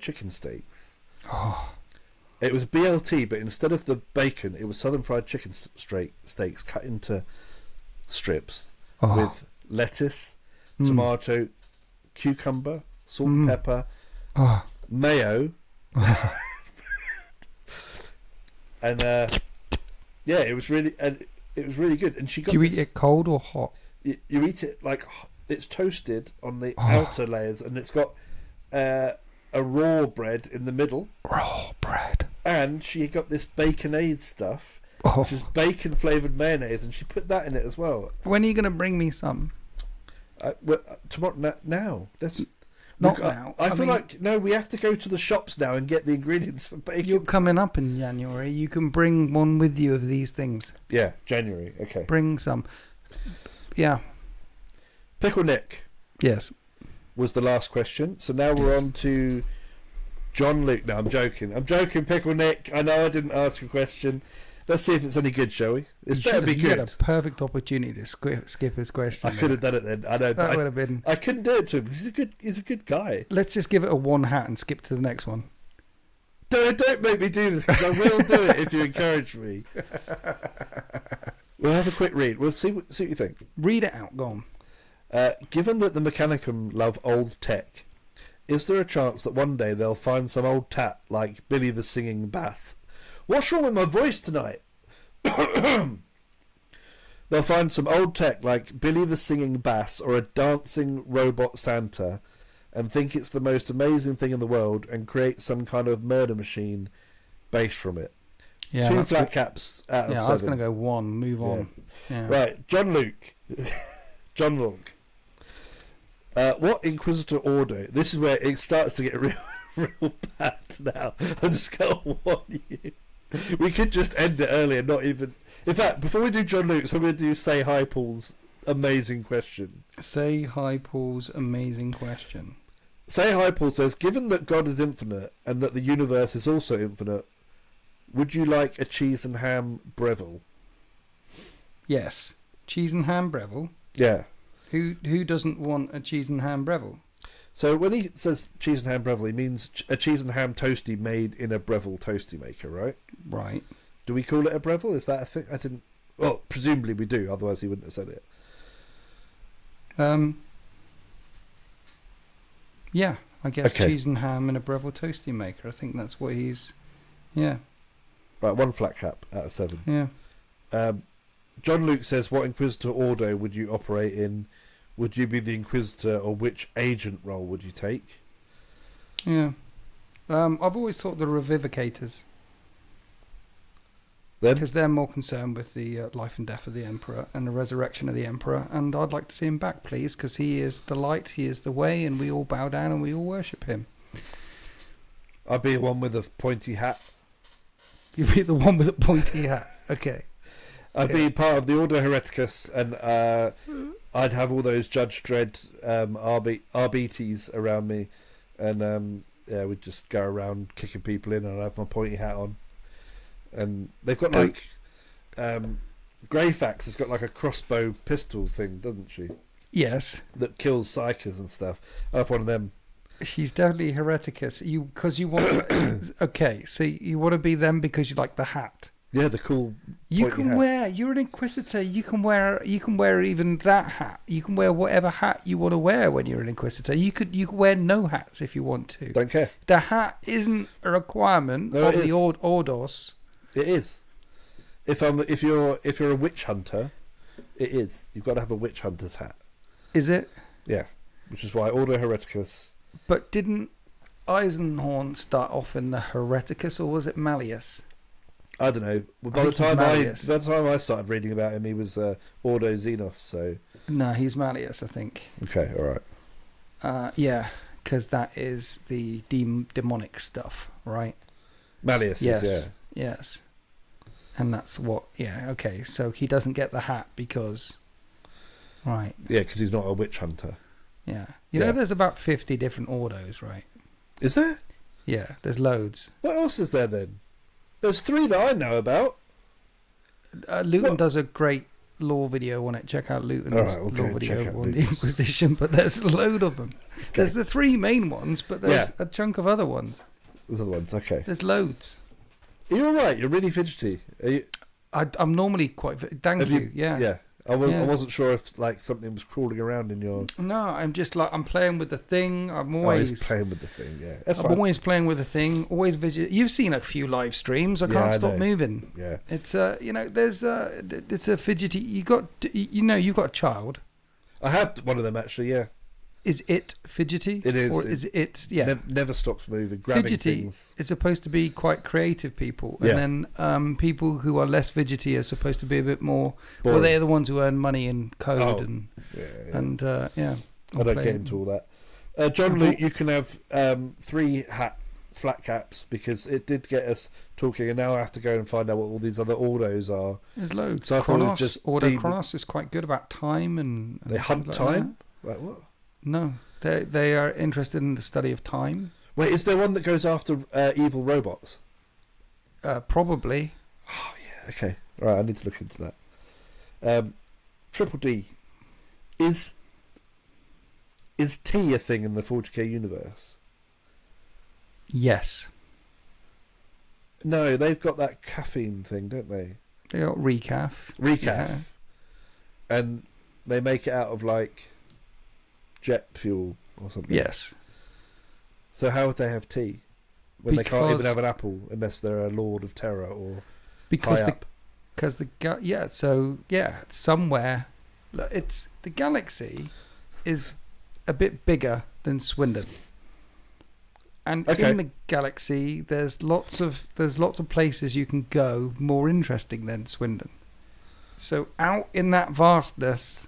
chicken steaks. Oh. It was BLT, but instead of the bacon, it was southern fried chicken steaks cut into strips with lettuce, tomato, cucumber, salt and pepper, mayo, and it was really good. And she got. Do you eat it cold or hot? You eat it like it's toasted on the outer layers, and it's got a raw bread in the middle. Raw bread. And she got this baconaise stuff, which is bacon flavoured mayonnaise, and she put that in it as well. When are you going to bring me some? Tomorrow. Now. Now. I feel like we have to go to the shops now and get the ingredients for bacon. You're coming up in January. You can bring one with you of these things. Yeah, January. Okay. Bring some. Yeah. Pickle Nick. Yes. Was the last question. So now we're on to John Luke. No, I'm joking. Pickle Nick. I know I didn't ask a question. Let's see if it's any good, shall we? It's better be good. You had a perfect opportunity to skip his question. I could have done it then. I know. That would have been. I couldn't do it to him. He's a good guy. Let's just give it a one hat and skip to the next one. Don't make me do this, because I will do it if you encourage me. We'll have a quick read. We'll see what you think. Read it out. Go on. Given that the Mechanicum love old tech, is there a chance that one day they'll find some old tat like Billy the Singing Bass? What's wrong with my voice tonight? They'll find some old tech like Billy the Singing Bass or a dancing robot Santa and think it's the most amazing thing in the world and create some kind of murder machine based from it. Yeah, 2 flat caps out of 7. I was going to go 1. Move on. Yeah. Right, John Luke. John Luke. What Inquisitor order? This is where it starts to get real bad now. I'm just going to warn you. We could just end it early and not even... In fact, before we do John Luke's, I'm going to do Say Hi Paul's amazing question. Say Hi Paul's amazing question. Say Hi Paul says, given that God is infinite and that the universe is also infinite, would you like a cheese and ham Breville? Yes. Cheese and ham Breville? Yeah. Who doesn't want a cheese and ham Breville? So when he says cheese and ham Breville, he means a cheese and ham toasty made in a Breville toasty maker, right? Right. Do we call it a Breville? Is that a thing? I didn't... Well, presumably we do, otherwise he wouldn't have said it. Yeah, I guess cheese and ham in a Breville toasty maker. I think that's what he's... Yeah. Right, 1 flat cap out of 7. Yeah. John Luke says, what Inquisitor order would you operate in? Would you be the Inquisitor, or which agent role would you take? Yeah. I've always thought the Revivicators. Because they're more concerned with the life and death of the Emperor and the resurrection of the Emperor. And I'd like to see him back, please, because he is the light, he is the way, and we all bow down and we all worship him. I'd be the one with a pointy hat. You'd be the one with a pointy hat. Okay. I'd be part of the Order Hereticus, and I'd have all those Judge Dredd RBTs around me, and we'd just go around kicking people in, and I'd have my pointy hat on. And they've got like Greyfax has got like a crossbow pistol thing, doesn't she? Yes. That kills psychers and stuff. I have one of them. She's definitely hereticus. Because you want. Okay, so you want to be them because you like the hat. Yeah, the cool. You can hat. wear. You're an inquisitor. You can wear. You can wear even that hat. You can wear whatever hat you want to wear when you're an inquisitor. You could wear no hats if you want to. Don't care. The hat isn't a requirement of the Ordos. It is. If you're a witch hunter, it is. You've got to have a witch hunter's hat. Is it? Yeah, which is why Ordo Hereticus. But didn't Eisenhorn start off in the Hereticus, or was it Malleus? I don't know. By the time I started reading about him, he was Ordo Xenos. So no, he's Malleus, I think. Okay, all right. Yeah, because that is the demonic stuff, right? Malleus. Yes. Yes. And that's what. Yeah. Okay. So he doesn't get the hat because. Right. Yeah, because he's not a witch hunter. Yeah. You know, there's about 50 different Ordos, right? Is there? Yeah, there's loads. What else is there then? There's 3 that I know about. Luton does a great lore video on it. Check out Luton's lore video on the Inquisition, but there's a load of them. Okay. There's the 3 main ones, but there's a chunk of other ones. Other ones, okay. There's loads. Are you all right? You're really fidgety. I'm normally quite... Thank you. Yeah. Yeah. I wasn't sure if like something was crawling around in your. No, I'm just like I'm playing with the thing. I'm always playing with the thing. Yeah, I'm always playing with the thing. Always visit. You've seen a few live streams. I can't stop moving. Yeah, it's there's it's a fidgety. You've got a child. I have one of them actually. Yeah. Is it fidgety? It is. Or is it? Yeah. Never stops moving, grabbing fidgety, things. It's supposed to be quite creative people, and then people who are less fidgety are supposed to be a bit more. Boring. Well, they're the ones who earn money in code and. I don't get into all that. John Luke, you can have 3 flat caps because it did get us talking, and now I have to go and find out what all these other Ordos are. There's loads. So Ordo Kronos is quite good about time and they hunt like time. Like what? No, they are interested in the study of time. Wait, is there one that goes after evil robots? Probably. Oh yeah. Okay. All right. I need to look into that. Triple D. Is tea a thing in the 40k universe? Yes. No, they've got that caffeine thing, don't they? They got recaf. Yeah. And they make it out of like jet fuel or something. Yes. So how would they have tea when they can't even have an apple unless they're a Lord of Terror or high up? Somewhere it's the galaxy is a bit bigger than Swindon, and in the galaxy there's lots of places you can go more interesting than Swindon. So out in that vastness,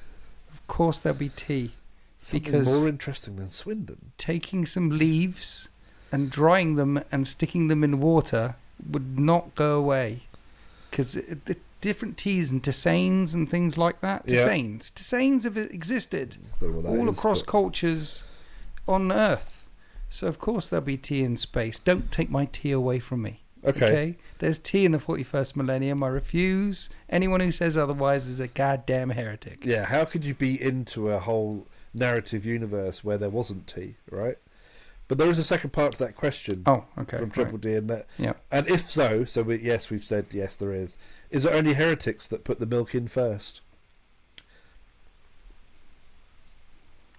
of course there'll be tea. Something more interesting than Swindon. Taking some leaves and drying them and sticking them in water would not go away, because the different teas and tisanes and things like that. Tisanes have existed all across cultures on Earth. So of course there'll be tea in space. Don't take my tea away from me. Okay? There's tea in the 41st millennium. I refuse. Anyone who says otherwise is a goddamn heretic. Yeah, how could you be into a whole narrative universe where there wasn't tea, right? But there is a second part to that question. Oh, okay. From Triple D, and that. Yeah. And if so, we've said yes, there is. Is it only heretics that put the milk in first?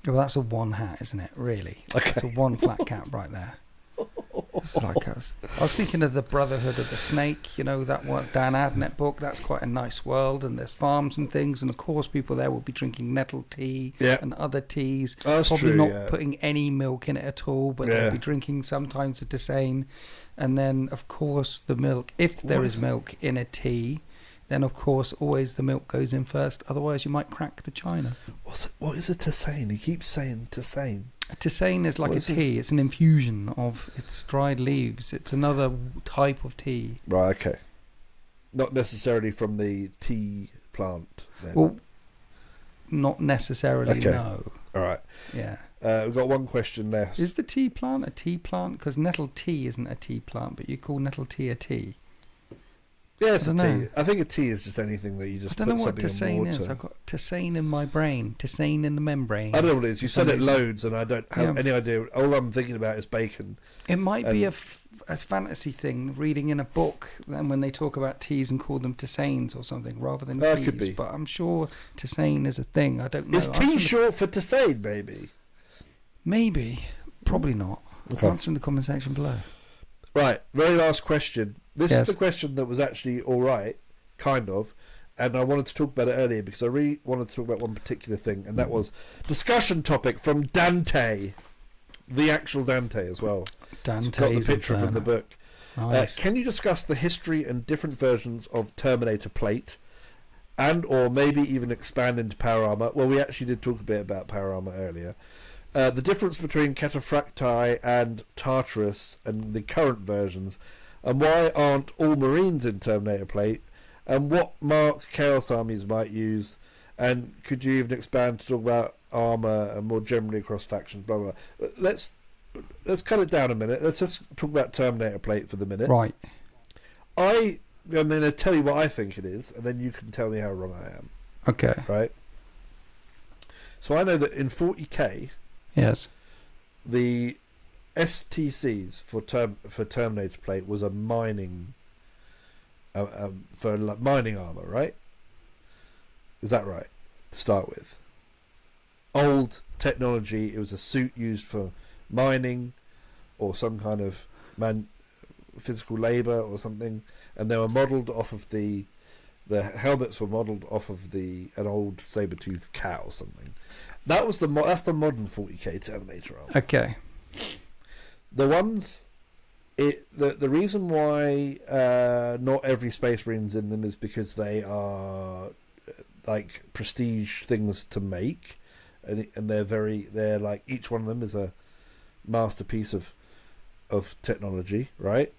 Well, that's a one hat, isn't it? Really? Okay. It's a one flat cap right there. It's like I was thinking of the Brotherhood of the Snake, that one Dan Abnett book. That's quite a nice world, and there's farms and things, and of course people there will be drinking nettle tea and other teas. That's probably true, not putting any milk in it at all, but they'll be drinking sometimes a tisane, and then of course the milk, if there is milk in a tea, then of course always the milk goes in first, otherwise you might crack the china. What is a tisane? He keeps saying tisane. A tisane is like a tea. It's an infusion of its dried leaves. It's another type of tea. Right, okay. Not necessarily from the tea plant, then. Well, not necessarily, no. All right. Yeah. We've got one question left. Is the tea plant a tea plant? Because nettle tea isn't a tea plant, but you call nettle tea a tea. Yeah, it's a T. I think a T is just anything that you just put something in water. I don't know what Tisane is. I've got Tisane in my brain. Tisane in the membrane. I don't know what it is. You said it loads, and I don't have any idea. All I'm thinking about is bacon. It might be a fantasy thing, reading in a book, and when they talk about teas and call them tisanes or something rather than teas. Could be. But I'm sure tisane is a thing. I don't know. Is tea short for tisane, maybe? Maybe. Probably not. Okay. Answer in the comment section below. Right, very last question. This is the question that was actually all right, kind of, and I wanted to talk about it earlier because I really wanted to talk about one particular thing, and that was discussion topic from Dante, the actual Dante as well. Dante's got the picture from the book. Nice. Can you discuss the history and different versions of Terminator plate, and or maybe even expand into power armor? Well, we actually did talk a bit about power armor earlier. The difference between Cataphracti and Tartarus and the current versions, and why aren't all Marines in Terminator plate, and what mark Chaos armies might use, and could you even expand to talk about armor and more generally across factions, blah, blah, blah. Let's cut it down a minute. Let's just talk about Terminator plate for the minute. Right. I'm going to tell you what I think it is, and then you can tell me how wrong I am. Okay. Right? So I know that in 40k... Yes. The STCs for Terminator plate was a mining for like mining armor, right? Is that right? To start with, old technology. It was a suit used for mining or some kind of physical labor or something, and they were modelled off of the helmets were modelled off of an old saber-toothed cat or something. That was that's the modern 40k Terminator armor. Okay. The ones, the reason why not every Space Marine's in them is because they are like prestige things to make, and they're like each one of them is a masterpiece of technology, right?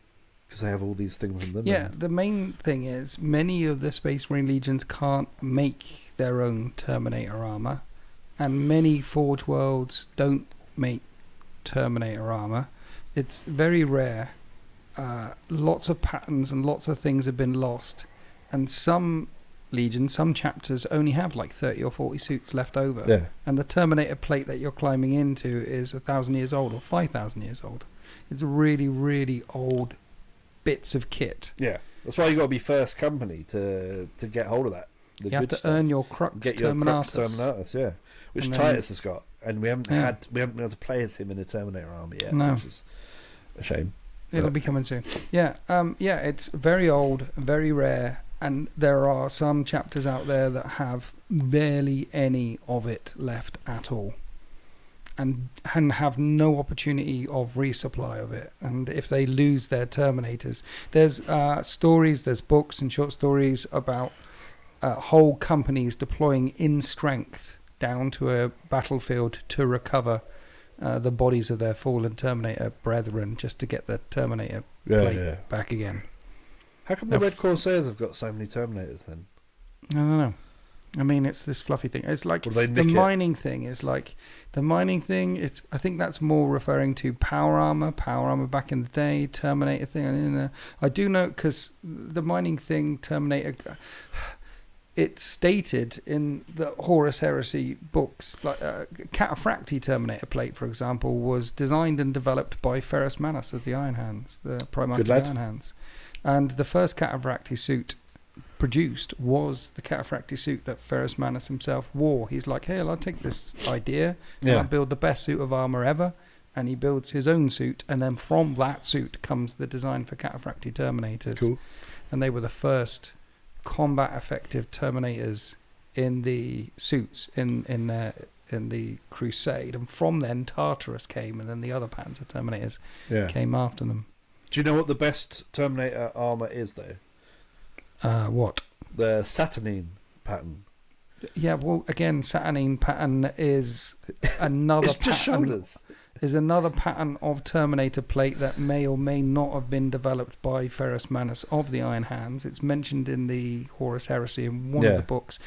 Because they have all these things in them. Yeah, the main thing is many of the Space Marine legions can't make their own Terminator armor. And many Forge Worlds don't make Terminator armor. It's very rare. Lots of patterns and lots of things have been lost. And some legions, some chapters only have like 30 or 40 suits left over. Yeah. And the Terminator plate that you're climbing into is 1,000 years old or 5,000 years old. It's really, really old bits of kit. Yeah. That's why you got to be first company to get hold of that. You have to earn your Crux Terminatus. Yeah. Which Titus has got, and we haven't been able to play as him in a Terminator army yet, which is a shame. It'll be coming soon. Yeah, it's very old, very rare, and there are some chapters out there that have barely any of it left at all, and have no opportunity of resupply of it. And if they lose their Terminators, there's stories, there's books and short stories about whole companies deploying in strength down to a battlefield to recover the bodies of their fallen Terminator brethren, just to get the Terminator plate back again. How come the Red Corsairs have got so many Terminators then? I don't know. I mean, it's this fluffy thing. It's like the mining thing is like the mining thing. I think that's more referring to power armor back in the day. Terminator thing. I do know because the mining thing, Terminator. It's stated in the Horus heresy books, like Cataphracti Terminator plate, for example, was designed and developed by Ferrus Manus of the Iron Hands, the Primarch of the Iron Hands. And the first Cataphracti suit produced was the Cataphracti suit that Ferrus Manus himself wore. He's like, hey, I'll take this idea and I'll build the best suit of armor ever. And he builds his own suit, and then from that suit comes the design for Cataphracti Terminators. Cool. And they were the first combat effective Terminators in the suits in the Crusade, and from then Tartarus came, and then the other patterns of Terminators came after them. Do you know what the best Terminator armor is, though? What? The Saturnine pattern. Yeah, well, again, Saturnine pattern is another it's just pattern. Shoulders. Is another pattern of Terminator plate that may or may not have been developed by Ferrus Manus of the Iron Hands. It's mentioned in the Horus Heresy in one of the books.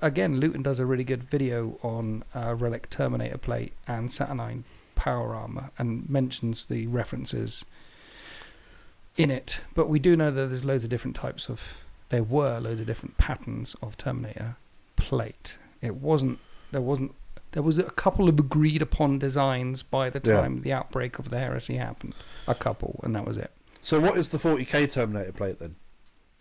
Again, Luton does a really good video on Relic Terminator plate and Saturnine power armor and mentions the references. in it. But we do know that there were loads of different patterns of Terminator plate. There was a couple of agreed upon designs by the time the outbreak of the heresy happened. A couple, and that was it. So what is the 40k Terminator plate then?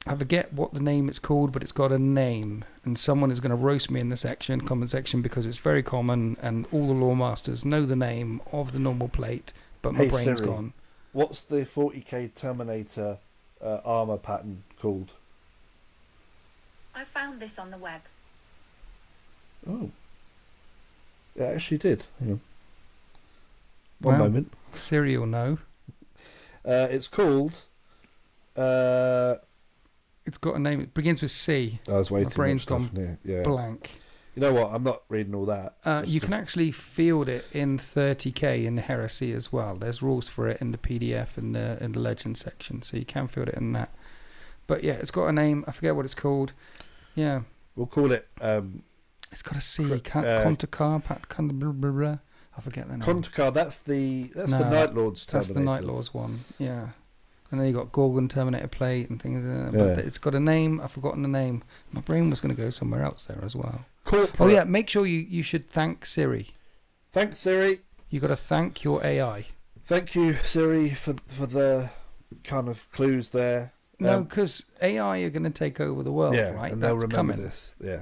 I forget what the name it's called, but it's got a name, and someone is going to roast me in the comment section, because it's very common, and all the lore masters know the name of the normal plate, but my brain's Siri, gone. What's the 40k Terminator armor pattern called? I found this on the web. Oh. It actually did. Hang on. One moment. Siri will know. It's called... It's got a name. It begins with C. I was waiting. My brain's gone blank. You know what? I'm not reading all that. You can actually field it in 30k in the Heresy as well. There's rules for it in the PDF and in the Legend section, so you can field it in that. But yeah, it's got a name. I forget what it's called. Yeah. We'll call it... it's got a C. Contacar, blah, blah, blah. I forget the name. Contacar, that's the Night Lord's Terminator. That's the Night Lord's one, yeah. And then you got Gorgon Terminator plate and things like that. But it's got a name. I've forgotten the name. My brain was going to go somewhere else there as well. Corporate. Oh yeah, make sure you should thank Siri. Thanks, Siri. You got to thank your AI. Thank you, Siri, for the kind of clues there. No, because AI are going to take over the world, right? And that's they'll remember coming. this. Yeah.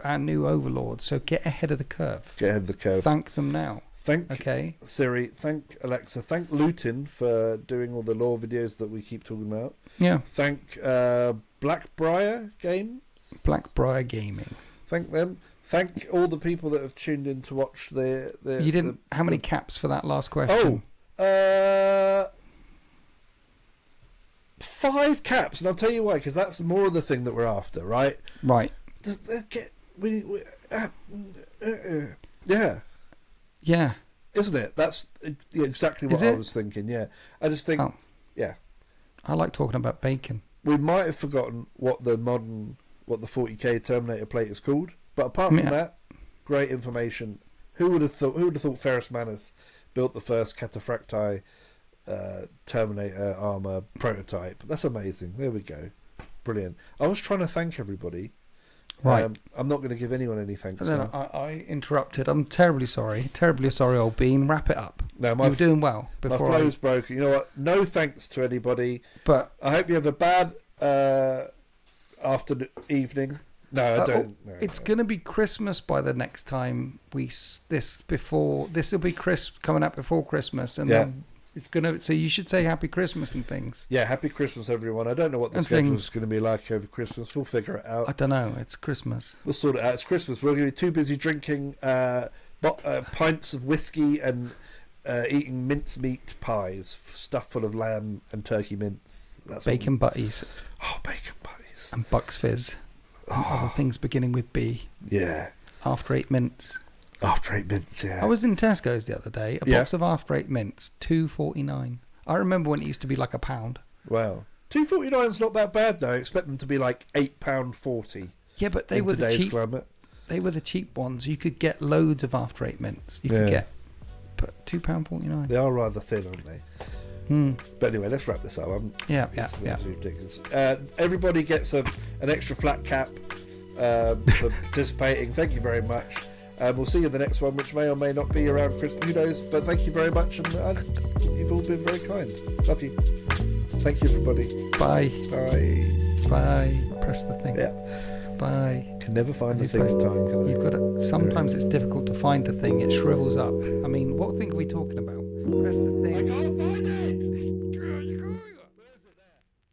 Our new overlords. So get ahead of the curve. Get ahead of the curve. Thank them now. Thank Siri. Thank Alexa. Thank Lutin for doing all the lore videos that we keep talking about. Yeah. Thank Blackbriar Games. Blackbriar Gaming. Thank them. Thank all the people that have tuned in to watch the You didn't. How many caps for that last question? 5 caps, and I'll tell you why. Because that's more of the thing that we're after, right? Right. Yeah. Yeah. Isn't it? That's exactly what I was thinking. Yeah. I just think. Oh. Yeah. I like talking about bacon. We might have forgotten what the 40k Terminator plate is called, but apart from that, great information. Who would have thought Ferrus Manus built the first Cataphracti Terminator armor prototype? That's amazing. There we go. Brilliant. I was trying to thank everybody. Right. I'm not going to give anyone any thanks. No, I interrupted. I'm terribly sorry. Terribly sorry, old bean. Wrap it up. No, you were doing well before. My flow's broken. You know what? No thanks to anybody. But I hope you have a bad evening. No, I don't. No, it's going to be Christmas by the next time this will be coming up before Christmas, and then it's gonna. So you should say Happy Christmas and things. Yeah, Happy Christmas, everyone. I don't know what the schedule is going to be like over Christmas. We'll figure it out. I don't know. It's Christmas. We'll sort it out. It's Christmas. We're going to be too busy drinking pints of whiskey and eating mincemeat pies stuffed full of lamb and turkey mince. That's bacon butties. Oh, bacon butties. And Bucks Fizz. And other things beginning with B. Yeah. After 8 mints. After 8 mints, yeah. I was in Tesco's the other day. A box of After 8 mints, $2.49. I remember when it used to be like £1. Wow. $2.49 is not that bad though. I expect them to be like £8.40. Yeah, but they were the cheap. Climate. They were the cheap ones. You could get loads of After 8 mints. You could get, but £2.49. They are rather thin, aren't they? But anyway, let's wrap this up. Yeah. Ridiculous. Everybody gets an extra flat cap for participating. Thank you very much. We'll see you in the next one, which may or may not be around Christmas. Who knows? But thank you very much, and you've all been very kind. Love you. Thank you, everybody. Bye. Bye. Bye. Press the thing. Yeah. Bye. Can never find the thing in time, can I? You've got to. Sometimes it's difficult to find the thing. It shrivels up. I mean, what thing are we talking about? Press the thing.